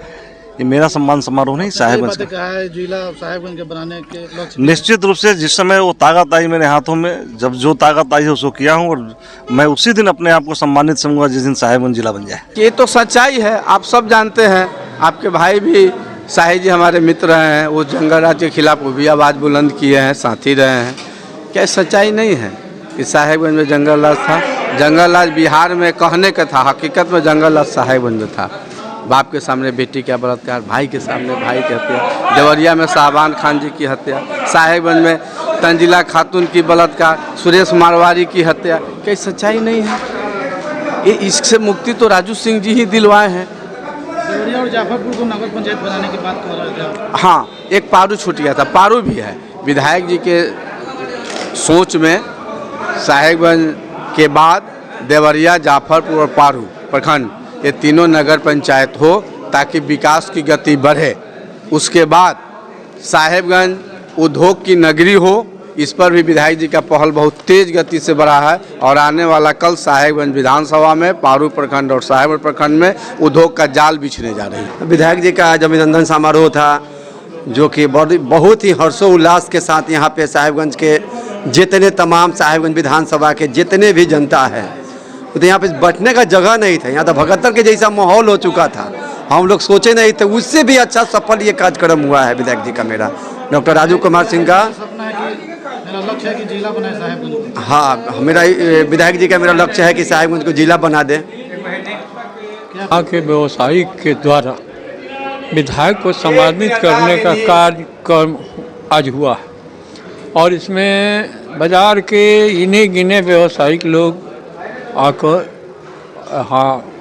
ये मेरा सम्मान समारोह नहीं, साहिबगंज का है। जिला साहिबगंज के बनाने के लक्ष्य निश्चित रूप से जिस समय वो ताकत आई मेरे हाथों में, जब जो ताकत आई है उसको किया हूँ, और मैं उसी दिन अपने आप को सम्मानित समझूंगा जिस दिन साहिबगंज जिला बन जाए। ये तो सच्चाई है, आप सब जानते हैं। आपके भाई भी शाही जी हमारे मित्र हैं, वो जंगल राज के खिलाफ वो भी आवाज़ बुलंद किए हैं, साथी रहे हैं। क्या सच्चाई नहीं है कि साहिबगंज में जंगल राज था? जंगल राज बिहार में कहने का था, हकीकत में जंगल राज साहिबगंज में था। बाप के सामने बेटी का बलात्कार, भाई के सामने भाई की हत्या, देवरिया में शाहबान खान जी की हत्या, साहिबगंज में तंजिला खातून की बलात्कार, सुरेश मारवाड़ी की हत्या। क्या सच्चाई नहीं है? ये इससे मुक्ति तो राजू सिंह जी ही दिलवाए हैं। देवरिया और जाफरपुर को नगर पंचायत बनाने की बात कर रहे थे। हाँ, एक पारू छूट गया था, पारू भी है। विधायक जी के सोच में साहिबगंज के बाद देवरिया, जाफरपुर और पारू प्रखंड ये तीनों नगर पंचायत हो, ताकि विकास की गति बढ़े। उसके बाद साहिबगंज उद्योग की नगरी हो, इस पर भी विधायक जी का पहल बहुत तेज गति से बढ़ा है। और आने वाला कल साहिबगंज विधानसभा में पारू प्रखंड और साहिबगंज प्रखंड में उद्योग का जाल बिछने जा रही है। विधायक जी का आज अभिनंदन समारोह था, जो कि बहुत ही हर्षोल्लास के साथ यहाँ पे साहिबगंज के जितने तमाम साहिबगंज विधानसभा के जितने भी जनता है, तो यहाँ पे बैठने का जगह नहीं था। यहाँ तो भगदड़ के जैसा माहौल हो चुका था, हम लोग सोचे नहीं थे। उससे भी अच्छा सफल ये कार्यक्रम हुआ है विधायक जी का, मेरा डॉक्टर राजू कुमार सिंह का। मेरा लक्ष्य है कि जिला बनाए साहिबगंज। हाँ, मेरा विधायक जी का मेरा लक्ष्य है कि साहिबगंज को जिला बना दें। यहाँ के व्यवसायी के द्वारा विधायक को सम्मानित करने का कार्यक्रम आज हुआ है और इसमें बाजार के इन्हीं गिने व्यवसायिक लोग आकर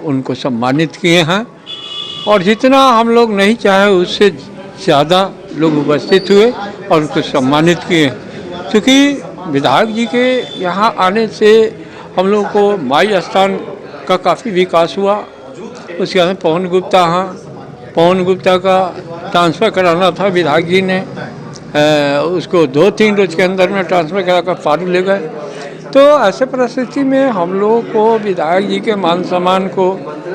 उनको सम्मानित किए हैं और जितना हम लोग नहीं चाहे उससे ज़्यादा लोग उपस्थित हुए और उनको सम्मानित किए। क्योंकि विधायक जी के यहाँ आने से हम लोग को माई स्थान का काफ़ी विकास हुआ। उसके बाद पवन गुप्ता का ट्रांसफ़र कराना था, विधायक जी ने उसको 2-3 रोज के अंदर में ट्रांसफ़र कराकर पारू ले गए। तो ऐसे परिस्थिति में हम लोगों को विधायक जी के मान सम्मान को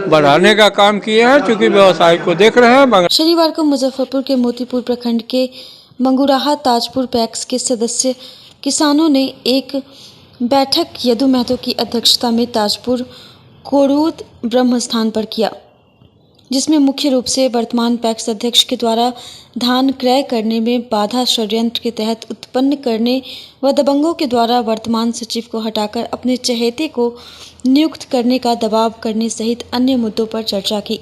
बढ़ाने का काम किया है, क्योंकि व्यवसाय को देख रहे हैं। शनिवार को मुजफ्फरपुर के मोतीपुर प्रखंड के मंगूराहा ताजपुर पैक्स के सदस्य किसानों ने एक बैठक यदु महतो की अध्यक्षता में ताजपुर कोरूद ब्रह्मस्थान पर किया, जिसमें मुख्य रूप से वर्तमान पैक्स अध्यक्ष के द्वारा धान क्रय करने में बाधा षड्यंत्र के तहत उत्पन्न करने व दबंगों के द्वारा वर्तमान सचिव को हटाकर अपने चहेते को नियुक्त करने का दबाव करने सहित अन्य मुद्दों पर चर्चा की।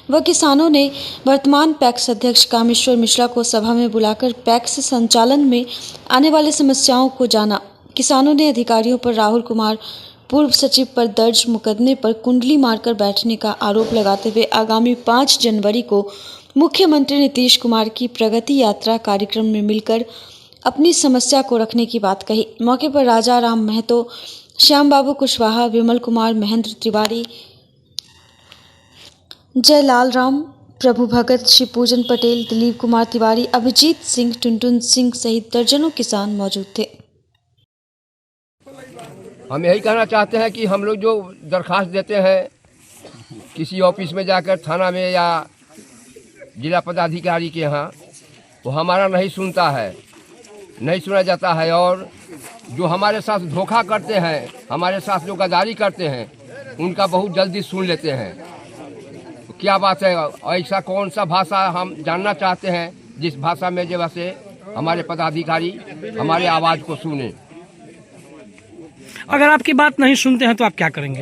वह किसानों ने वर्तमान पैक्स अध्यक्ष कामेश्वर मिश्रा को सभा में बुलाकर पैक्स संचालन में आने वाली समस्याओं को जाना। किसानों ने अधिकारियों पर राहुल कुमार पूर्व सचिव पर दर्ज मुकदमे पर कुंडली मारकर बैठने का आरोप लगाते हुए आगामी 5 जनवरी को मुख्यमंत्री नीतीश कुमार की प्रगति यात्रा कार्यक्रम में मिलकर अपनी समस्या को रखने की बात कही। मौके पर राजा राम महतो, श्याम बाबू कुशवाहा, विमल कुमार, महेंद्र तिवारी, जयलाल राम, प्रभु भगत, शिवपूजन पटेल, दिलीप कुमार तिवारी, अभिजीत सिंह, टुनटुन सिंह सहित दर्जनों किसान मौजूद थे। हम यही कहना चाहते हैं कि हम लोग जो दरखास्त देते हैं किसी ऑफिस में जाकर, थाना में या जिला पदाधिकारी के यहाँ, वो हमारा नहीं सुनता है, नहीं सुना जाता है। और जो हमारे साथ धोखा करते हैं, हमारे साथ जो गद्दारी करते हैं, उनका बहुत जल्दी सुन लेते हैं। तो क्या बात है, ऐसा कौन सा भाषा हम जानना चाहते हैं जिस भाषा में जैसे हमारे पदाधिकारी हमारे आवाज़ को सुने। अगर आपकी बात नहीं सुनते हैं तो आप क्या करेंगे?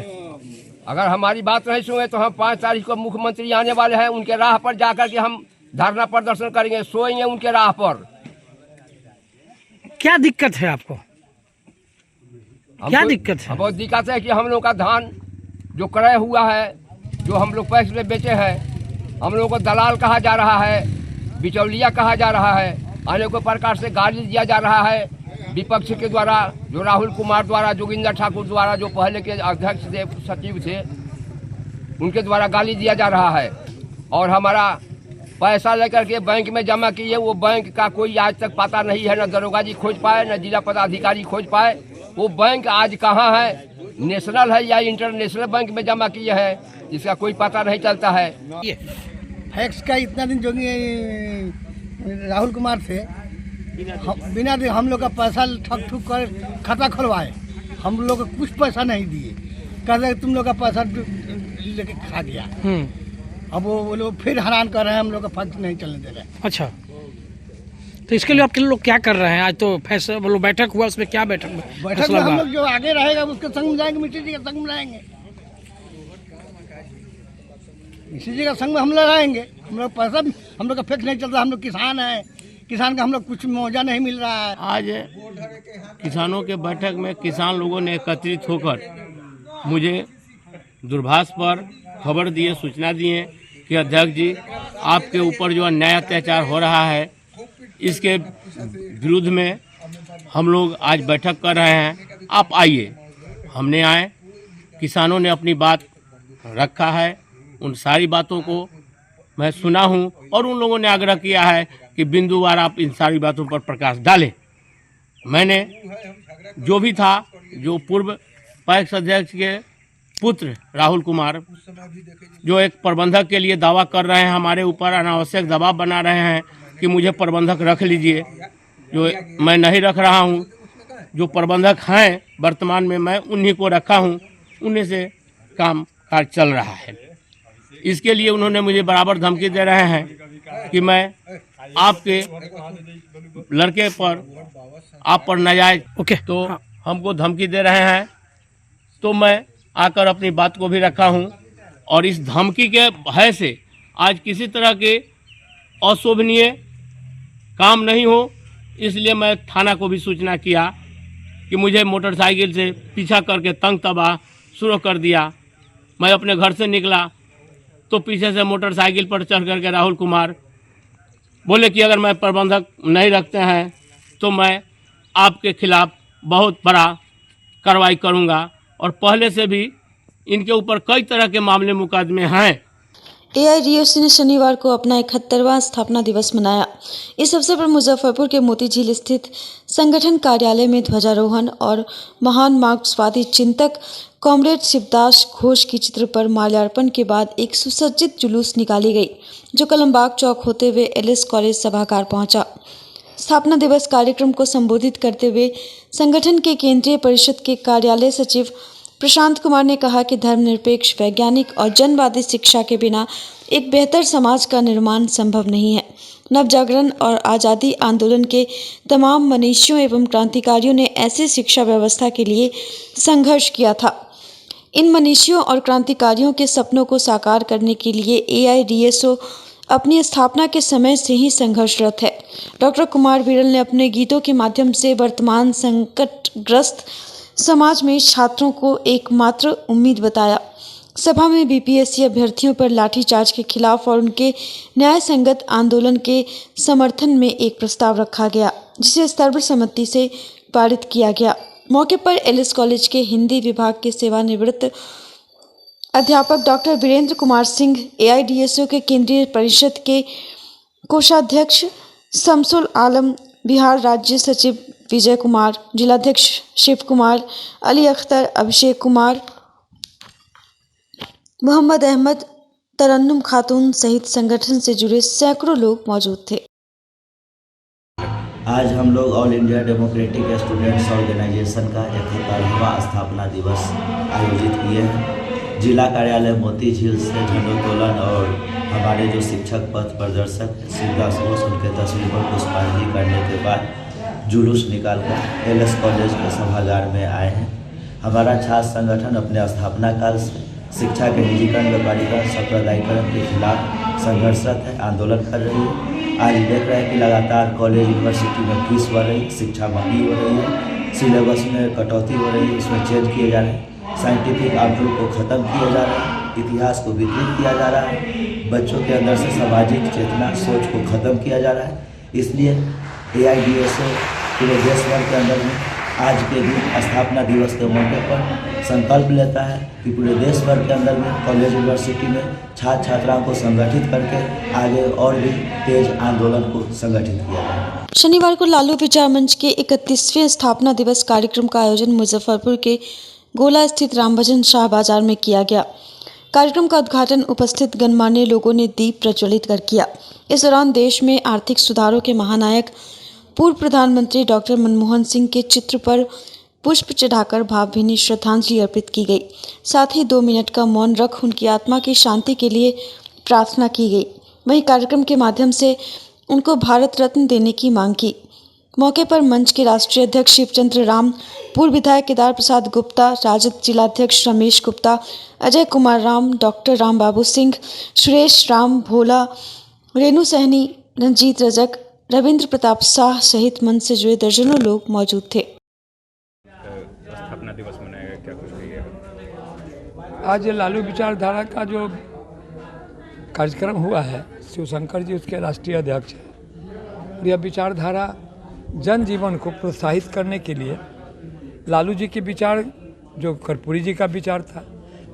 अगर हमारी बात नहीं सुने तो हम 5 तारीख को मुख्यमंत्री आने वाले हैं, उनके राह पर जाकर के हम धरना प्रदर्शन करेंगे, सोएंगे उनके राह पर। क्या दिक्कत है आपको? क्या दिक्कत है? बहुत दिक्कत है कि हम लोग का धान जो क्रय हुआ है, जो हम लोग पैक्स में बेचे हैं, हम लोगों को दलाल कहा जा रहा है, बिचौलिया कहा जा रहा है, अनेकों प्रकार से गाली दिया जा रहा है विपक्ष के द्वारा, जो राहुल कुमार द्वारा, जोगिंदर ठाकुर द्वारा, जो पहले के अध्यक्ष थे, सचिव थे, उनके द्वारा गाली दिया जा रहा है। और हमारा पैसा लेकर के बैंक में जमा किए, वो बैंक का कोई आज तक पता नहीं है, न दरोगा जी खोज पाए, न जिला पदाधिकारी खोज पाए। वो बैंक आज कहाँ है, नेशनल है या इंटरनेशनल बैंक में जमा किए हैं, जिसका कोई पता नहीं चलता है। फैक्स का इतना दिन जो राहुल कुमार थे, बिना हम लोग का पैसा ठग ठुक कर खाता खुलवाए, हम लोग को कुछ पैसा नहीं दिए, कहते तुम लोग का पैसा लेके खा गया। अब वो लोग फिर हैरान कर रहे हैं, हम लोग का फंड नहीं चलने दे रहे। अच्छा, तो इसके लिए आपके लोग क्या कर रहे हैं? आज तो फैसला बोलो बैठक हुआ, उसमें क्या बैठक में हम लोग जो आगे रहेगा उसके संग में जाएंगे, मिश्रा जी के संग में रहेंगे, मिश्रा जी का संग में हम लोग रहेंगे। हम लोग पैसा, हम लोग का फैक्स नहीं चलता, हम लोग किसान हैं, किसान का हम लोग कुछ मुआवजा नहीं मिल रहा है। आज किसानों के बैठक में किसान लोगों ने एकत्रित होकर मुझे दूरभाष पर खबर दिए, सूचना दिए कि अध्यक्ष जी आपके ऊपर जो अन्याय अत्याचार हो रहा है, इसके विरुद्ध में हम लोग आज बैठक कर रहे हैं, आप आइए। हमने आए, किसानों ने अपनी बात रखा है, उन सारी बातों को मैं सुना हूं और उन लोगों ने आग्रह किया है कि बिंदुवार आप इन सारी बातों पर प्रकाश डालें। मैंने जो भी था, जो पूर्व पैक्स अध्यक्ष के पुत्र राहुल कुमार, जो एक प्रबंधक के लिए दावा कर रहे हैं, हमारे ऊपर अनावश्यक दबाव बना रहे हैं कि मुझे प्रबंधक रख लीजिए, जो मैं नहीं रख रहा हूं। जो प्रबंधक हैं वर्तमान में, मैं उन्हीं को रखा हूं, उन्हीं से काम काज चल रहा है। इसके लिए उन्होंने मुझे बराबर धमकी दे रहे हैं कि मैं आपके लड़के पर, आप पर नाजायज तो हमको धमकी दे रहे हैं। तो मैं आकर अपनी बात को भी रखा हूं और इस धमकी के भय से आज किसी तरह के अशोभनीय काम नहीं हो, इसलिए मैं थाना को भी सूचना किया कि मुझे मोटरसाइकिल से पीछा करके तंग तबाह शुरू कर दिया। मैं अपने घर से निकला तो पीछे से मोटरसाइकिल पर चढ़ करके राहुल कुमार बोले कि अगर मैं प्रबंधक नहीं रखते हैं तो मैं आपके खिलाफ बहुत बड़ा कार्रवाई करूंगा, और पहले से भी इनके ऊपर कई तरह के मामले मुकदमे हैं। एआईडीएससी ने शनिवार को अपना 71वां स्थापना दिवस मनाया। इस अवसर पर मुजफ्फरपुर के मोती झील स्थित संगठन कार्यालय में ध्वजारोहण और महान मार्क्सवादी चिंतक कॉमरेड शिवदास घोष की चित्र पर माल्यार्पण के बाद एक सुसज्जित जुलूस निकाली गई, जो कलमबाग चौक होते हुए एलएस कॉलेज सभागार पहुंचा। स्थापना दिवस कार्यक्रम को संबोधित करते हुए संगठन के केंद्रीय परिषद के कार्यालय सचिव प्रशांत कुमार ने कहा कि धर्मनिरपेक्ष, वैज्ञानिक और जनवादी शिक्षा के बिना एक बेहतर समाज का निर्माण संभव नहीं है। नवजागरण और आज़ादी आंदोलन के तमाम मनीषियों एवं क्रांतिकारियों ने ऐसी शिक्षा व्यवस्था के लिए संघर्ष किया था। इन मनीषियों और क्रांतिकारियों के सपनों को साकार करने के लिए एआईडीएसओ अपनी स्थापना के समय से ही संघर्षरत है। डॉक्टर कुमार विरल ने अपने गीतों के माध्यम से वर्तमान संकटग्रस्त समाज में छात्रों को एकमात्र उम्मीद बताया। सभा में बीपीएससी अभ्यर्थियों पर लाठीचार्ज के खिलाफ और उनके न्याय संगत आंदोलन के समर्थन में एक प्रस्ताव रखा गया, जिसे सर्वसम्मति से पारित किया गया। मौके पर एलएस कॉलेज के हिंदी विभाग के सेवानिवृत्त अध्यापक डॉक्टर वीरेंद्र कुमार सिंह, एआईडीएसओ के केंद्रीय परिषद के कोषाध्यक्ष शमसुल आलम, बिहार राज्य सचिव विजय कुमार, जिलाध्यक्ष शिव कुमार, अली अख्तर, अभिषेक कुमार, मोहम्मद अहमद, तरन्नुम खातून सहित संगठन से जुड़े सैकड़ों लोग मौजूद थे। आज हम लोग all India democratic students organization का 71वां स्थापना दिवस आयोजित किए हैं। जिला कार्यालय मोती झील से झंडोत्तोलन और हमारे जो शिक्षक पथ प्रदर्शक शिवदास घोष उनके तस्वीर पर पुष्पांजलि करने के बाद जुलूस निकालकर एलएस कॉलेज के सभागार में आए हैं। हमारा छात्र संगठन अपने स्थापना काल से शिक्षा के निजीकरण, व्यापारीकरण, सांप्रदायिकरण के खिलाफ संघर्षरत है, आंदोलन कर रही है। आज देख रहे हैं कि लगातार कॉलेज यूनिवर्सिटी में फीस बढ़ रही है, शिक्षा महंगी हो रही है, सिलेबस में कटौती हो रही है, उसमें चेंज किए जा रहे हैं, साइंटिफिक आउटलुक को ख़त्म किया जा रहा है, इतिहास को विकृत किया जा रहा है, बच्चों के अंदर से सामाजिक चेतना, सोच को ख़त्म किया जा रहा है। इसलिए एआईडीएसओ पूरे देश भर के अंदर में आज के दिन स्थापना दिवस के मौके पर संकल्प लेता है कि पूरे देश भर के अंदर में कॉलेज यूनिवर्सिटी में छात्र छात्राओं को संगठित करके आगे और भी तेज आंदोलन को संगठित किया जाए। शनिवार को लालू विचार मंच के 31वें स्थापना दिवस कार्यक्रम का आयोजन मुजफ्फरपुर के गोला स्थित रामभजन शाह बाजार में किया गया। कार्यक्रम का उद्घाटन उपस्थित गणमान्य लोगों ने दीप प्रज्वलित कर किया। इस दौरान देश में आर्थिक सुधारों के महानायक पूर्व प्रधानमंत्री डॉक्टर मनमोहन सिंह के चित्र पर पुष्प चढ़ाकर भावभीनी श्रद्धांजलि अर्पित की गई। साथ ही 2 मिनट का मौन रख उनकी आत्मा की शांति के लिए प्रार्थना की गई। वहीं कार्यक्रम के माध्यम से उनको भारत रत्न देने की मांग की। मौके पर मंच के राष्ट्रीय अध्यक्ष शिवचंद्र राम, पूर्व विधायक केदार प्रसाद गुप्ता, राजद जिलाध्यक्ष रमेश गुप्ता, अजय कुमार राम, डॉक्टर राम बाबू सिंह, सुरेश राम भोला, रेणु सहनी, रंजीत रजक, रविंद्र प्रताप शाह सहित मंच से जुड़े दर्जनों लोग मौजूद थे। स्थापना दिवस मनाया गया, क्या कुछ कहिएगा? आज लालू विचारधारा का जो कार्यक्रम हुआ है, शिवशंकर जी उसके राष्ट्रीय अध्यक्ष हैं। यह विचारधारा जनजीवन को प्रोत्साहित करने के लिए लालू जी के विचार जो कर्पूरी जी का विचार था,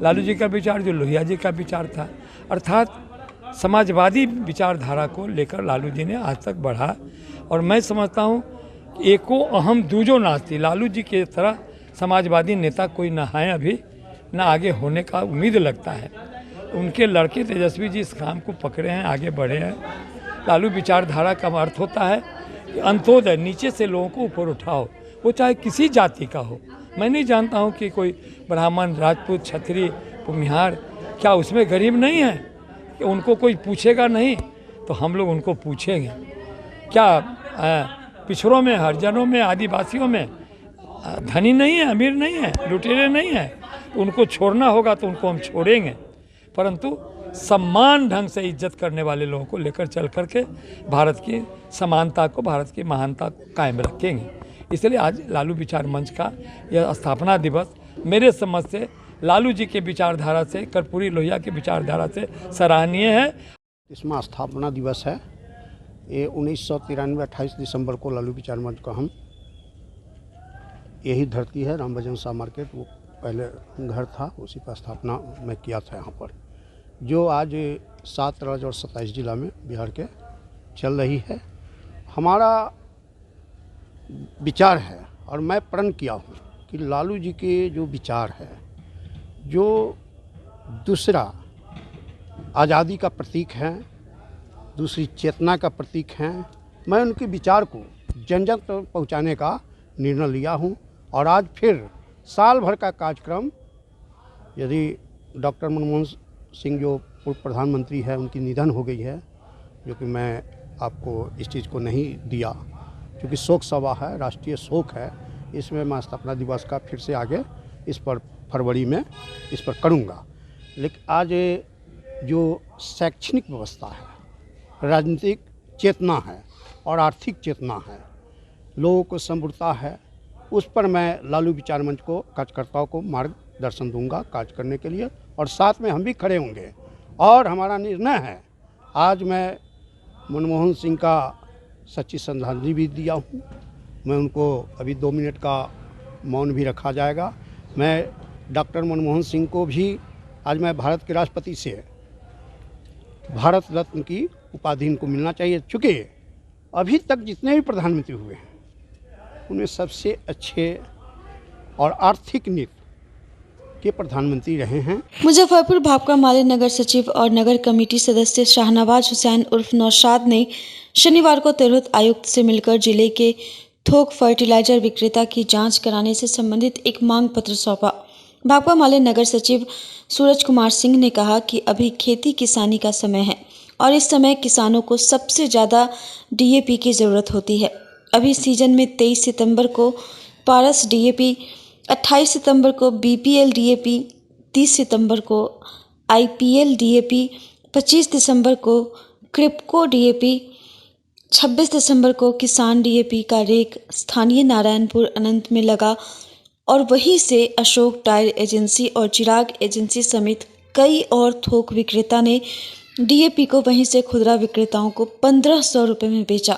लालू जी का विचार जो लोहिया जी का विचार था, अर्थात समाजवादी विचारधारा को लेकर लालू जी ने आज तक बढ़ा। और मैं समझता हूँ कि एको अहम दूजो नास्ती, लालू जी की तरह समाजवादी नेता कोई ना है अभी, ना आगे होने का उम्मीद लगता है। उनके लड़के तेजस्वी जी इस काम को पकड़े हैं, आगे बढ़े हैं। लालू विचारधारा का अर्थ होता है कि अंत्योदय, नीचे से लोगों को ऊपर उठाओ, वो चाहे किसी जाति का हो। मैं नहीं जानता हूँ कि कोई ब्राह्मण, राजपूत, क्षत्रिय, भूमिहार, क्या उसमें गरीब नहीं है कि उनको कोई पूछेगा नहीं? तो हम लोग उनको पूछेंगे। क्या पिछड़ों में, हरिजनों में, आदिवासियों में धनी नहीं है, अमीर नहीं है, लुटेरे नहीं है? उनको छोड़ना होगा तो उनको हम छोड़ेंगे, परंतु सम्मान ढंग से इज्जत करने वाले लोगों को लेकर चल करके भारत की समानता को, भारत की महानता को कायम रखेंगे। इसलिए आज लालू विचार मंच का यह स्थापना दिवस मेरे समझ से लालू जी के विचारधारा से, कर्पूरी लोहिया के विचारधारा से सराहनीय है। इसमें स्थापना दिवस है। ये 1993 28 दिसंबर को लालू विचार मंच का हम यही धरती है राम भजन शाह मार्केट, वो पहले घर था, उसी पर स्थापना मैं किया था यहाँ पर, जो आज 7 राज्य और 27 जिला में बिहार के चल रही है। हमारा विचार है और मैं प्रण किया हूँ कि लालू जी के जो विचार है, जो दूसरा आज़ादी का प्रतीक है, दूसरी चेतना का प्रतीक हैं, मैं उनके विचार को जन जन तक पहुँचाने का निर्णय लिया हूँ। और आज फिर साल भर का कार्यक्रम, यदि डॉक्टर मनमोहन सिंह जो पूर्व प्रधानमंत्री है उनकी निधन हो गई है, जो कि मैं आपको इस चीज़ को नहीं दिया क्योंकि शोक सभा है, राष्ट्रीय शोक है, इसमें मैं स्थापना दिवस का फिर से आगे इस पर फरवरी में इस पर करूँगा। लेकिन आज जो शैक्षणिक व्यवस्था है, राजनीतिक चेतना है और आर्थिक चेतना है, लोगों को समृद्धता है, उस पर मैं लालू विचार मंच को कार्यकर्ताओं को मार्गदर्शन दूंगा कार्य करने के लिए, और साथ में हम भी खड़े होंगे। और हमारा निर्णय है, आज मैं मनमोहन सिंह का सच्ची श्रद्धांजलि भी दिया हूँ, मैं उनको अभी 2 मिनट का मौन भी रखा जाएगा। मैं डॉक्टर मनमोहन सिंह को भी आज मैं भारत के राष्ट्रपति से भारत रत्न की उपाधि इनको मिलना चाहिए, चूँकि अभी तक जितने भी प्रधानमंत्री हुए हैं उनमें सबसे अच्छे और आर्थिक नीति के प्रधानमंत्री रहे हैं। मुजफ्फरपुर भाकपा माले नगर सचिव और नगर कमेटी सदस्य शाहनवाज हुसैन उर्फ नौशाद ने शनिवार को तिरहुत आयुक्त से मिलकर जिले के थोक फर्टिलाइजर विक्रेता की जांच कराने से संबंधित एक मांग पत्र सौंपा। भाकपा माले नगर सचिव सूरज कुमार सिंह ने कहा कि अभी खेती किसानी का समय है और इस समय किसानों को सबसे ज़्यादा डीएपी की ज़रूरत होती है। अभी सीजन में 23 सितंबर को पारस डीएपी, 28 सितंबर को बीपीएल डीएपी, 30 सितंबर को आईपीएल डीएपी, 25 दिसंबर को क्रिप्को डीएपी, 26 दिसंबर को किसान डीएपी का रेक स्थानीय नारायणपुर अनंत में लगा और वहीं से अशोक टायर एजेंसी और चिराग एजेंसी समेत कई और थोक विक्रेता ने डीएपी को वहीं से खुदरा विक्रेताओं को 1500 रुपये में बेचा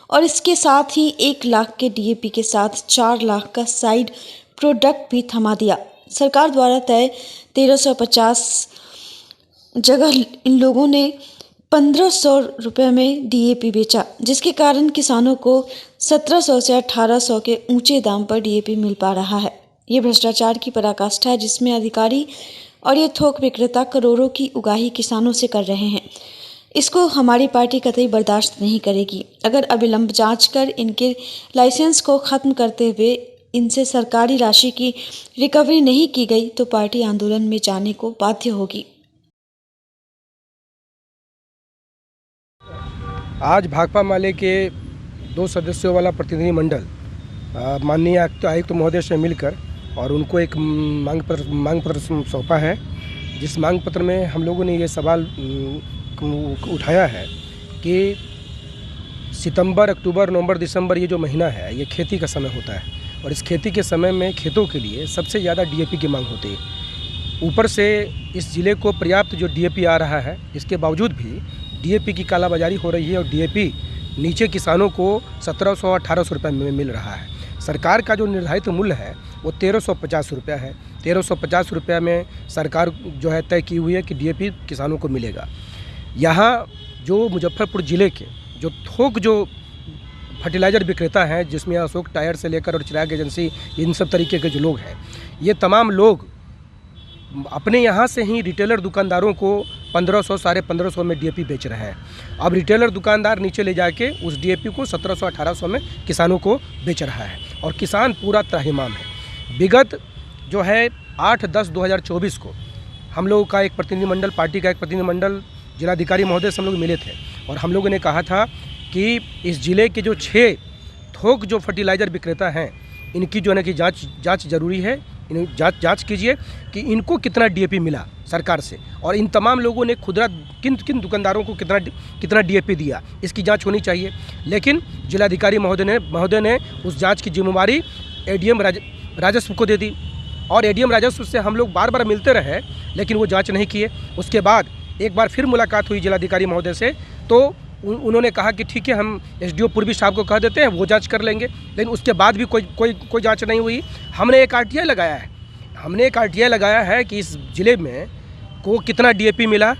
और इसके साथ ही 1 लाख के डीएपी के साथ 4 लाख का साइड प्रोडक्ट भी थमा दिया। सरकार द्वारा तय 1350 जगह इन लोगों ने 1500 रुपये में डीएपी बेचा, जिसके कारण किसानों को 1700 से 1800 के ऊंचे दाम पर डीएपी मिल पा रहा है। ये भ्रष्टाचार की पराकाष्ठा है, जिसमें अधिकारी और ये थोक विक्रेता करोड़ों की उगाही किसानों से कर रहे हैं। इसको हमारी पार्टी कतई बर्दाश्त नहीं करेगी। अगर अविलंब जांच कर इनके लाइसेंस को खत्म करते हुए इनसे सरकारी राशि की रिकवरी नहीं की गई तो पार्टी आंदोलन में जाने को बाध्य होगी। आज भाकपा माले के 2 सदस्यों वाला प्रतिनिधिमंडल माननीय आयुक्त महोदय से मिलकर और उनको एक मांग पत्र सौंपा है, जिस मांग पत्र में हम लोगों ने ये सवाल उठाया है कि सितंबर, अक्टूबर, नवंबर, दिसंबर ये जो महीना है ये खेती का समय होता है और इस खेती के समय में खेतों के लिए सबसे ज़्यादा डीएपी की मांग होती है। ऊपर से इस ज़िले को पर्याप्त जो डीएपी आ रहा है, इसके बावजूद भी डीएपी की कालाबाजारी हो रही है और डीएपी नीचे किसानों को 1700-1800 रुपये में मिल रहा है। सरकार का जो निर्धारित मूल्य है वो 1350 रुपया है। 1350 रुपया में सरकार जो है तय की हुई है कि डीएपी किसानों को मिलेगा। यहाँ जो मुजफ्फरपुर ज़िले के जो थोक जो फर्टिलाइज़र विक्रेता हैं, जिसमें अशोक टायर से लेकर और चिराग एजेंसी, इन सब तरीके के जो लोग हैं, ये तमाम लोग अपने यहाँ से ही रिटेलर दुकानदारों को 1500, 1550 में डीएपी बेच रहे हैं। अब रिटेलर दुकानदार नीचे ले जाके उस डीएपी को 1700-1800 में किसानों को बेच रहा है और किसान पूरा त्राहिमाम है। विगत जो है 8/10/2024 को हम लोगों का एक प्रतिनिधिमंडल, पार्टी का एक प्रतिनिधिमंडल जिलाधिकारी महोदय से हम लोग मिले थे और हम लोगों ने कहा था कि इस ज़िले के जो 6 थोक जो फर्टिलाइज़र विक्रेता हैं, इनकी जो है कि जांच ज़रूरी है जांच कीजिए कि इनको कितना डीएपी मिला सरकार से, और इन तमाम लोगों ने खुदरा किन दुकानदारों को कितना डीएपी दिया, इसकी जांच होनी चाहिए। लेकिन जिलाधिकारी महोदय ने उस जांच की जिम्मेवारी एडीएम राजस्व को दे दी, और एडीएम राजस्व से हम लोग बार मिलते रहे, लेकिन वो जांच नहीं किए। उसके बाद एक बार फिर मुलाकात हुई जिलाधिकारी महोदय से, तो उन्होंने कहा कि ठीक है, हम एसडीओ पूर्वी साहब को कह देते हैं, वो जांच कर लेंगे। लेकिन उसके बाद भी कोई जांच नहीं हुई। हमने एक आरटीआई लगाया है कि इस ज़िले में को कितना डीएपी मिला,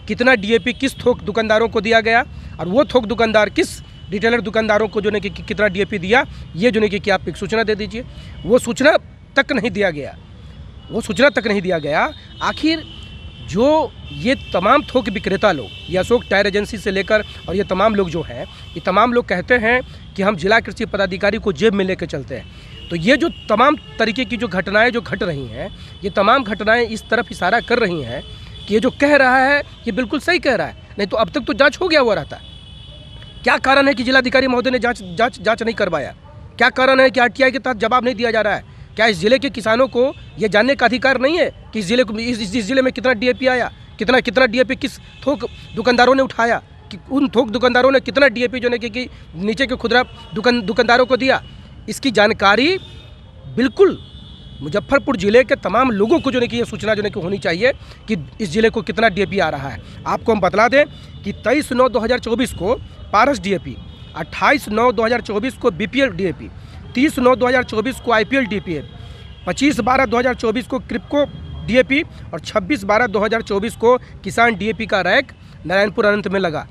कितना डीएपी किस थोक दुकानदारों को दिया गया, और वो थोक दुकानदार किस रिटेलर दुकानदारों को जो है कि कितना डीएपी दिया, ये जो है कि आप एक सूचना दे दीजिए। वो सूचना तक नहीं दिया गया। आखिर जो ये तमाम थोक विक्रेता लोग, ये अशोक टायर एजेंसी से लेकर और ये तमाम लोग जो हैं, ये तमाम लोग कहते हैं कि हम जिला कृषि पदाधिकारी को जेब में लेकर चलते हैं। तो ये जो तमाम तरीके की जो घटनाएं जो घट रही हैं, ये तमाम घटनाएं इस तरफ इशारा कर रही हैं कि ये जो कह रहा है ये बिल्कुल सही कह रहा है, नहीं तो अब तक तो जांच हो गया हुआ रहता। क्या कारण है कि जिलाधिकारी महोदय ने जांच नहीं करवाया? क्या कारण है कि आरटीआई के तहत जवाब नहीं दिया जा रहा है? क्या इस ज़िले के किसानों को ये जानने का अधिकार नहीं है कि इस ज़िले में कितना डीएपी आया, कितना डीएपी किस थोक दुकानदारों ने उठाया, कि उन थोक दुकानदारों ने कितना डीएपी जो है कि नीचे के खुदरा दुकानदारों को दिया? इसकी जानकारी बिल्कुल मुजफ्फरपुर ज़िले के तमाम लोगों को जो है कि ये सूचना जो है कि होनी चाहिए कि इस ज़िले को कितना डीएपी आ रहा है। आपको हम बतला दें कि 23/9/2024 को पारस डीएपी, 28/9/2024 को बीपीएल डीएपी, 30/9/2024 को आईपीएल डीपी, 25/12/2024 को क्रिप्को डीएपी और 26/12/2024 को किसान डीएपी का रैक नारायणपुर अनंत में लगा,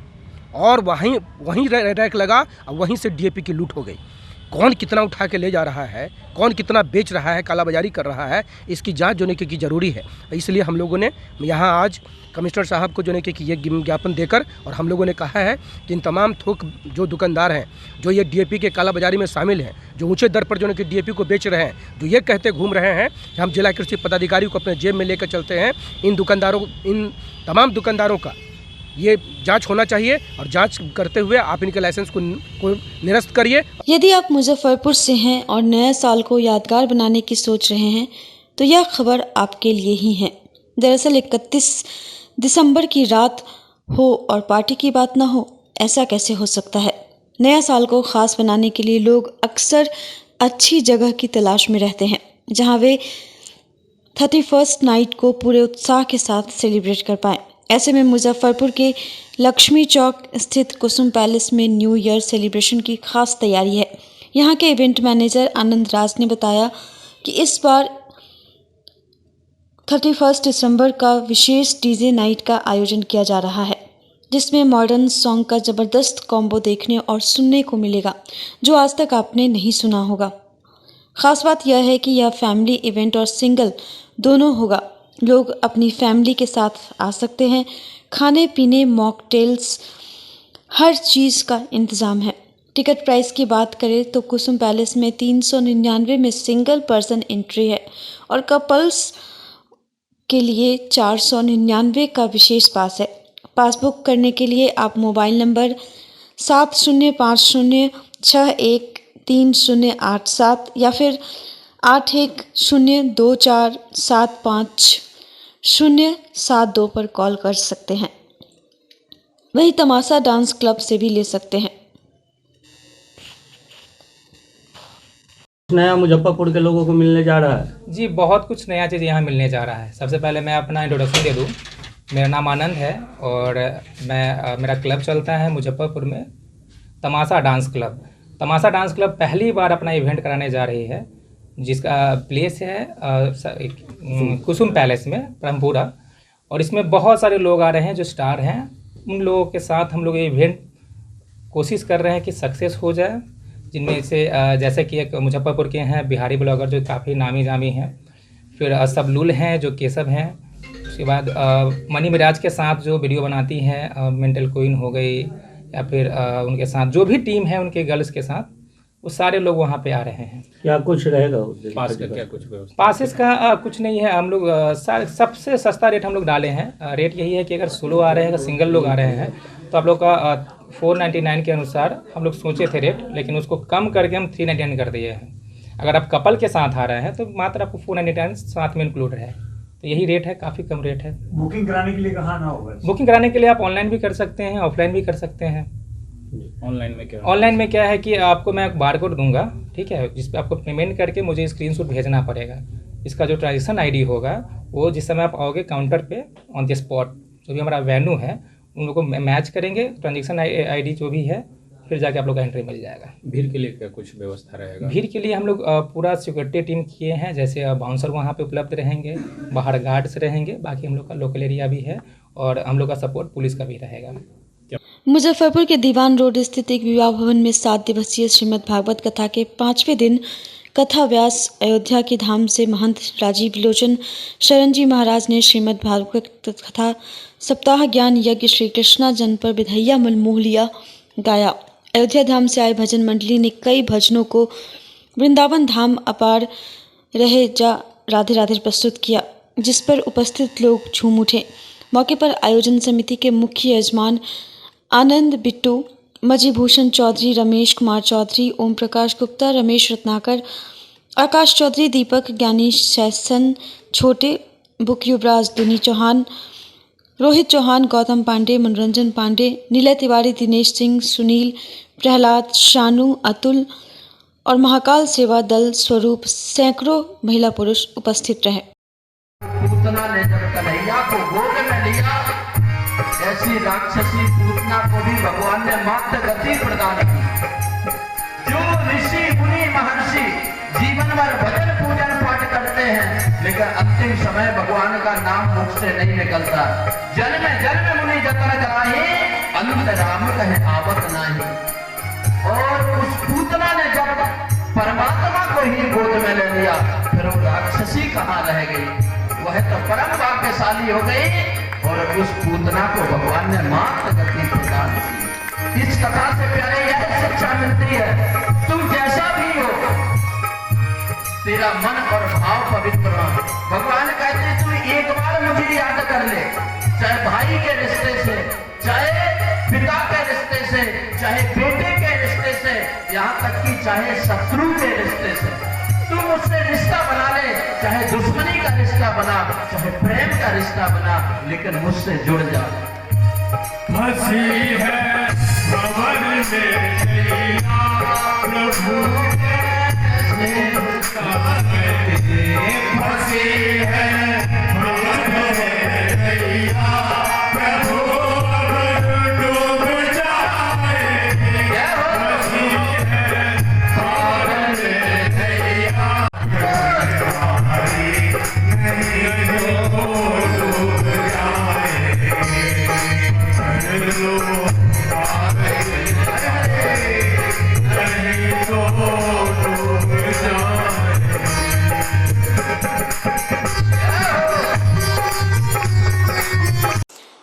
और वहीं रैक लगा और वहीं से डीएपी की लूट हो गई। कौन कितना उठा के ले जा रहा है, कौन कितना बेच रहा है, कालाबाजारी कर रहा है, इसकी जांच होने की ज़रूरी है। इसलिए हम लोगों ने यहाँ आज कमिश्नर साहब को जो है कि ये ज्ञापन देकर, और हम लोगों ने कहा है कि इन तमाम थोक जो दुकानदार हैं, जो ये डीएपी के कालाबाजारी में शामिल हैं, जो ऊँचे दर पर जो है कि डीएपी को बेच रहे हैं, जो ये कहते घूम रहे हैं कि हम जिला कृषि पदाधिकारी को अपने जेब में लेकर चलते हैं, इन तमाम दुकानदारों का ये जांच होना चाहिए, और जांच करते हुए आप इनके लाइसेंस को निरस्त करिए। यदि आप मुजफ्फरपुर से हैं और नए साल को यादगार बनाने की सोच रहे हैं, तो यह खबर आपके लिए ही है। दरअसल 31 दिसंबर की रात हो और पार्टी की बात ना हो, ऐसा कैसे हो सकता है? नया साल को ख़ास बनाने के लिए लोग अक्सर अच्छी जगह की तलाश में रहते हैं, जहां वे 31st नाइट को पूरे उत्साह के साथ सेलिब्रेट कर पाएँ। ऐसे में मुजफ्फरपुर के लक्ष्मी चौक स्थित कुसुम पैलेस में न्यू ईयर सेलिब्रेशन की खास तैयारी है। यहाँ के इवेंट मैनेजर आनंद राज ने बताया कि इस बार 31 दिसंबर का विशेष डीजे नाइट का आयोजन किया जा रहा है, जिसमें मॉडर्न सॉन्ग का ज़बरदस्त कॉम्बो देखने और सुनने को मिलेगा, जो आज तक आपने नहीं सुना होगा। ख़ास बात यह है कि यह फैमिली इवेंट और सिंगल दोनों होगा। लोग अपनी फैमिली के साथ आ सकते हैं। खाने पीने, मॉकटेल्स, हर चीज़ का इंतज़ाम है। टिकट प्राइस की बात करें तो कुसुम पैलेस में 399 में सिंगल पर्सन एंट्री है, और कपल्स के लिए 499 का विशेष पास है। पास बुक करने के लिए आप मोबाइल नंबर 7050613087 या फिर 8102475072 पर कॉल कर सकते हैं। वही तमाशा डांस क्लब से भी ले सकते हैं। नया मुजफ्फरपुर के लोगों को मिलने जा रहा है? जी, बहुत कुछ नया चीज़ यहाँ मिलने जा रहा है। सबसे पहले मैं अपना इंट्रोडक्शन दे दूँ। मेरा नाम आनंद है और मेरा क्लब चलता है मुजफ्फरपुर में, तमाशा डांस क्लब। तमाशा डांस क्लब पहली बार अपना इवेंट कराने जा रही है, जिसका प्लेस है कुसुम पैलेस में ब्रह्मपुरा, और इसमें बहुत सारे लोग आ रहे हैं जो स्टार हैं। उन लोगों के साथ हम लोग ये इवेंट कोशिश कर रहे हैं कि सक्सेस हो जाए, जिनमें से जैसे कि एक मुजफ्फरपुर के हैं बिहारी ब्लॉगर जो काफ़ी नामी जामी हैं, फिर सबलुल हैं जो केशव हैं, उसके बाद मनी मिराज के साथ जो वीडियो बनाती हैं मेंटल क्वीन हो गई, या फिर उनके साथ जो भी टीम है उनके गर्ल्स के साथ, वो सारे लोग वहाँ पे आ रहे हैं। क्या कुछ रहेगा पास का? क्या कुछ पासेस का कुछ नहीं है। हम लोग सबसे सस्ता रेट हम लोग डाले हैं। रेट यही है कि अगर सोलो आ रहे हैं, अगर सिंगल लोग आ रहे हैं, तो आप लोग का 499 के अनुसार हम लोग सोचे थे रेट, लेकिन उसको कम करके हम 399 कर दिए हैं। अगर आप कपल के साथ आ रहे हैं तो मात्र आपको 499 साथ में इंक्लूड है। तो यही रेट है, काफ़ी कम रेट है। बुकिंग कराने के लिए कहाँ आना होगा? बुकिंग कराने के लिए आप ऑनलाइन भी कर सकते हैं, ऑफलाइन भी कर सकते हैं। ऑनलाइन में क्या है कि आपको मैं बारकोड दूंगा, ठीक है, जिस पे आपको पेमेंट करके मुझे स्क्रीनशॉट भेजना पड़ेगा। इसका जो ट्रांजेक्शन आईडी होगा वो जिस समय आप आओगे काउंटर पे ऑन द स्पॉट जो भी हमारा वेन्यू है उन लोगों को मैच करेंगे, ट्रांजेक्शन आईडी जो भी है, फिर जाके आप लोग का एंट्री मिल जाएगा। भीड़ के लिए क्या कुछ व्यवस्था रहेगा? भीड़ के लिए हम लोग पूरा सिक्योरिटी टीम किए हैं, जैसे बाउंसर वहाँ पे उपलब्ध रहेंगे, बाहर गार्ड्स रहेंगे, बाकी हम लोग का लोकल एरिया भी है और हम लोग का सपोर्ट पुलिस का भी रहेगा। मुजफ्फरपुर के दीवान रोड स्थित एक विवाह भवन में 7 दिवसीय श्रीमद् भागवत कथा के 5वें दिन कथा व्यास अयोध्या की धाम से महंत राजीव लोचन शरण जी महाराज ने श्रीमद् भागवत कथा सप्ताह ज्ञान यज्ञ श्री कृष्णा जन पर विधैया मुल मोह लिया गाया। अयोध्या धाम से आए भजन मंडली ने कई भजनों को वृंदावन धाम अपार रहे जा राधे राधे प्रस्तुत किया, जिस पर उपस्थित लोग झूम उठे। मौके पर आयोजन समिति के मुख्य यजमान आनंद बिट्टू, मजीभूषण चौधरी, रमेश कुमार चौधरी, ओम प्रकाश गुप्ता, रमेश रत्नाकर, आकाश चौधरी, दीपक ज्ञानी, शैसन छोटे, बुक युवराज, दुनी चौहान, रोहित चौहान, गौतम पांडे, मनोरंजन पांडे, नीलय तिवारी, दिनेश सिंह, सुनील, प्रहलाद, शानू, अतुल और महाकाल सेवा दल स्वरूप सैकड़ों महिला पुरुष उपस्थित रहे। पूतना ने जब कन्हैया को गोद में लिया, ऐसी राक्षसी पूतना को भी भगवान ने मात्र गति प्रदान की। जो ऋषि मुनि महर्षि जीवन भर भजन पूजन पाठ करते हैं, लेकिन अंतिम समय भगवान का नाम मुख से नहीं निकलता। जन्म जन्म मुनि जतन कराहे, अंत राम कहे आवत नहीं। और उस पूतना ने जब परमात्मा को ही गोद में ले लिया, फिर वो राक्षसी कहाँ रह गई? वह तो परम भाग्यशाली हो गई और उस पूतना को भगवान ने मात्र गति प्रदान की। इस कथा से प्यारे यह शिक्षा मिलती है, तुम जैसा भी हो, तेरा मन और भाव पवित्र हो। भगवान कहते तू एक बार मुझे याद कर ले, चाहे भाई के रिश्ते से, चाहे पिता के रिश्ते से, चाहे बेटे के रिश्ते से, यहाँ तक कि चाहे शत्रु के रिश्ते से, तुम उससे रिश्ता बना ले, चाहे दुश्मनी का रिश्ता बना, चाहे प्रेम का रिश्ता बना, लेकिन मुझसे जुड़ जा। फंसी है भवन में नैया, प्रभु फंसी है भवन में नैया, प्रभु डूब जाएंगे। फंसी है भवन में नैया,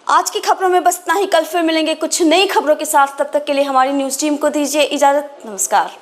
आज की खबरों में बस इतना ही। कल फिर मिलेंगे कुछ नई खबरों के साथ। तब तक के लिए हमारी न्यूज़ टीम को दीजिए इजाज़त। नमस्कार।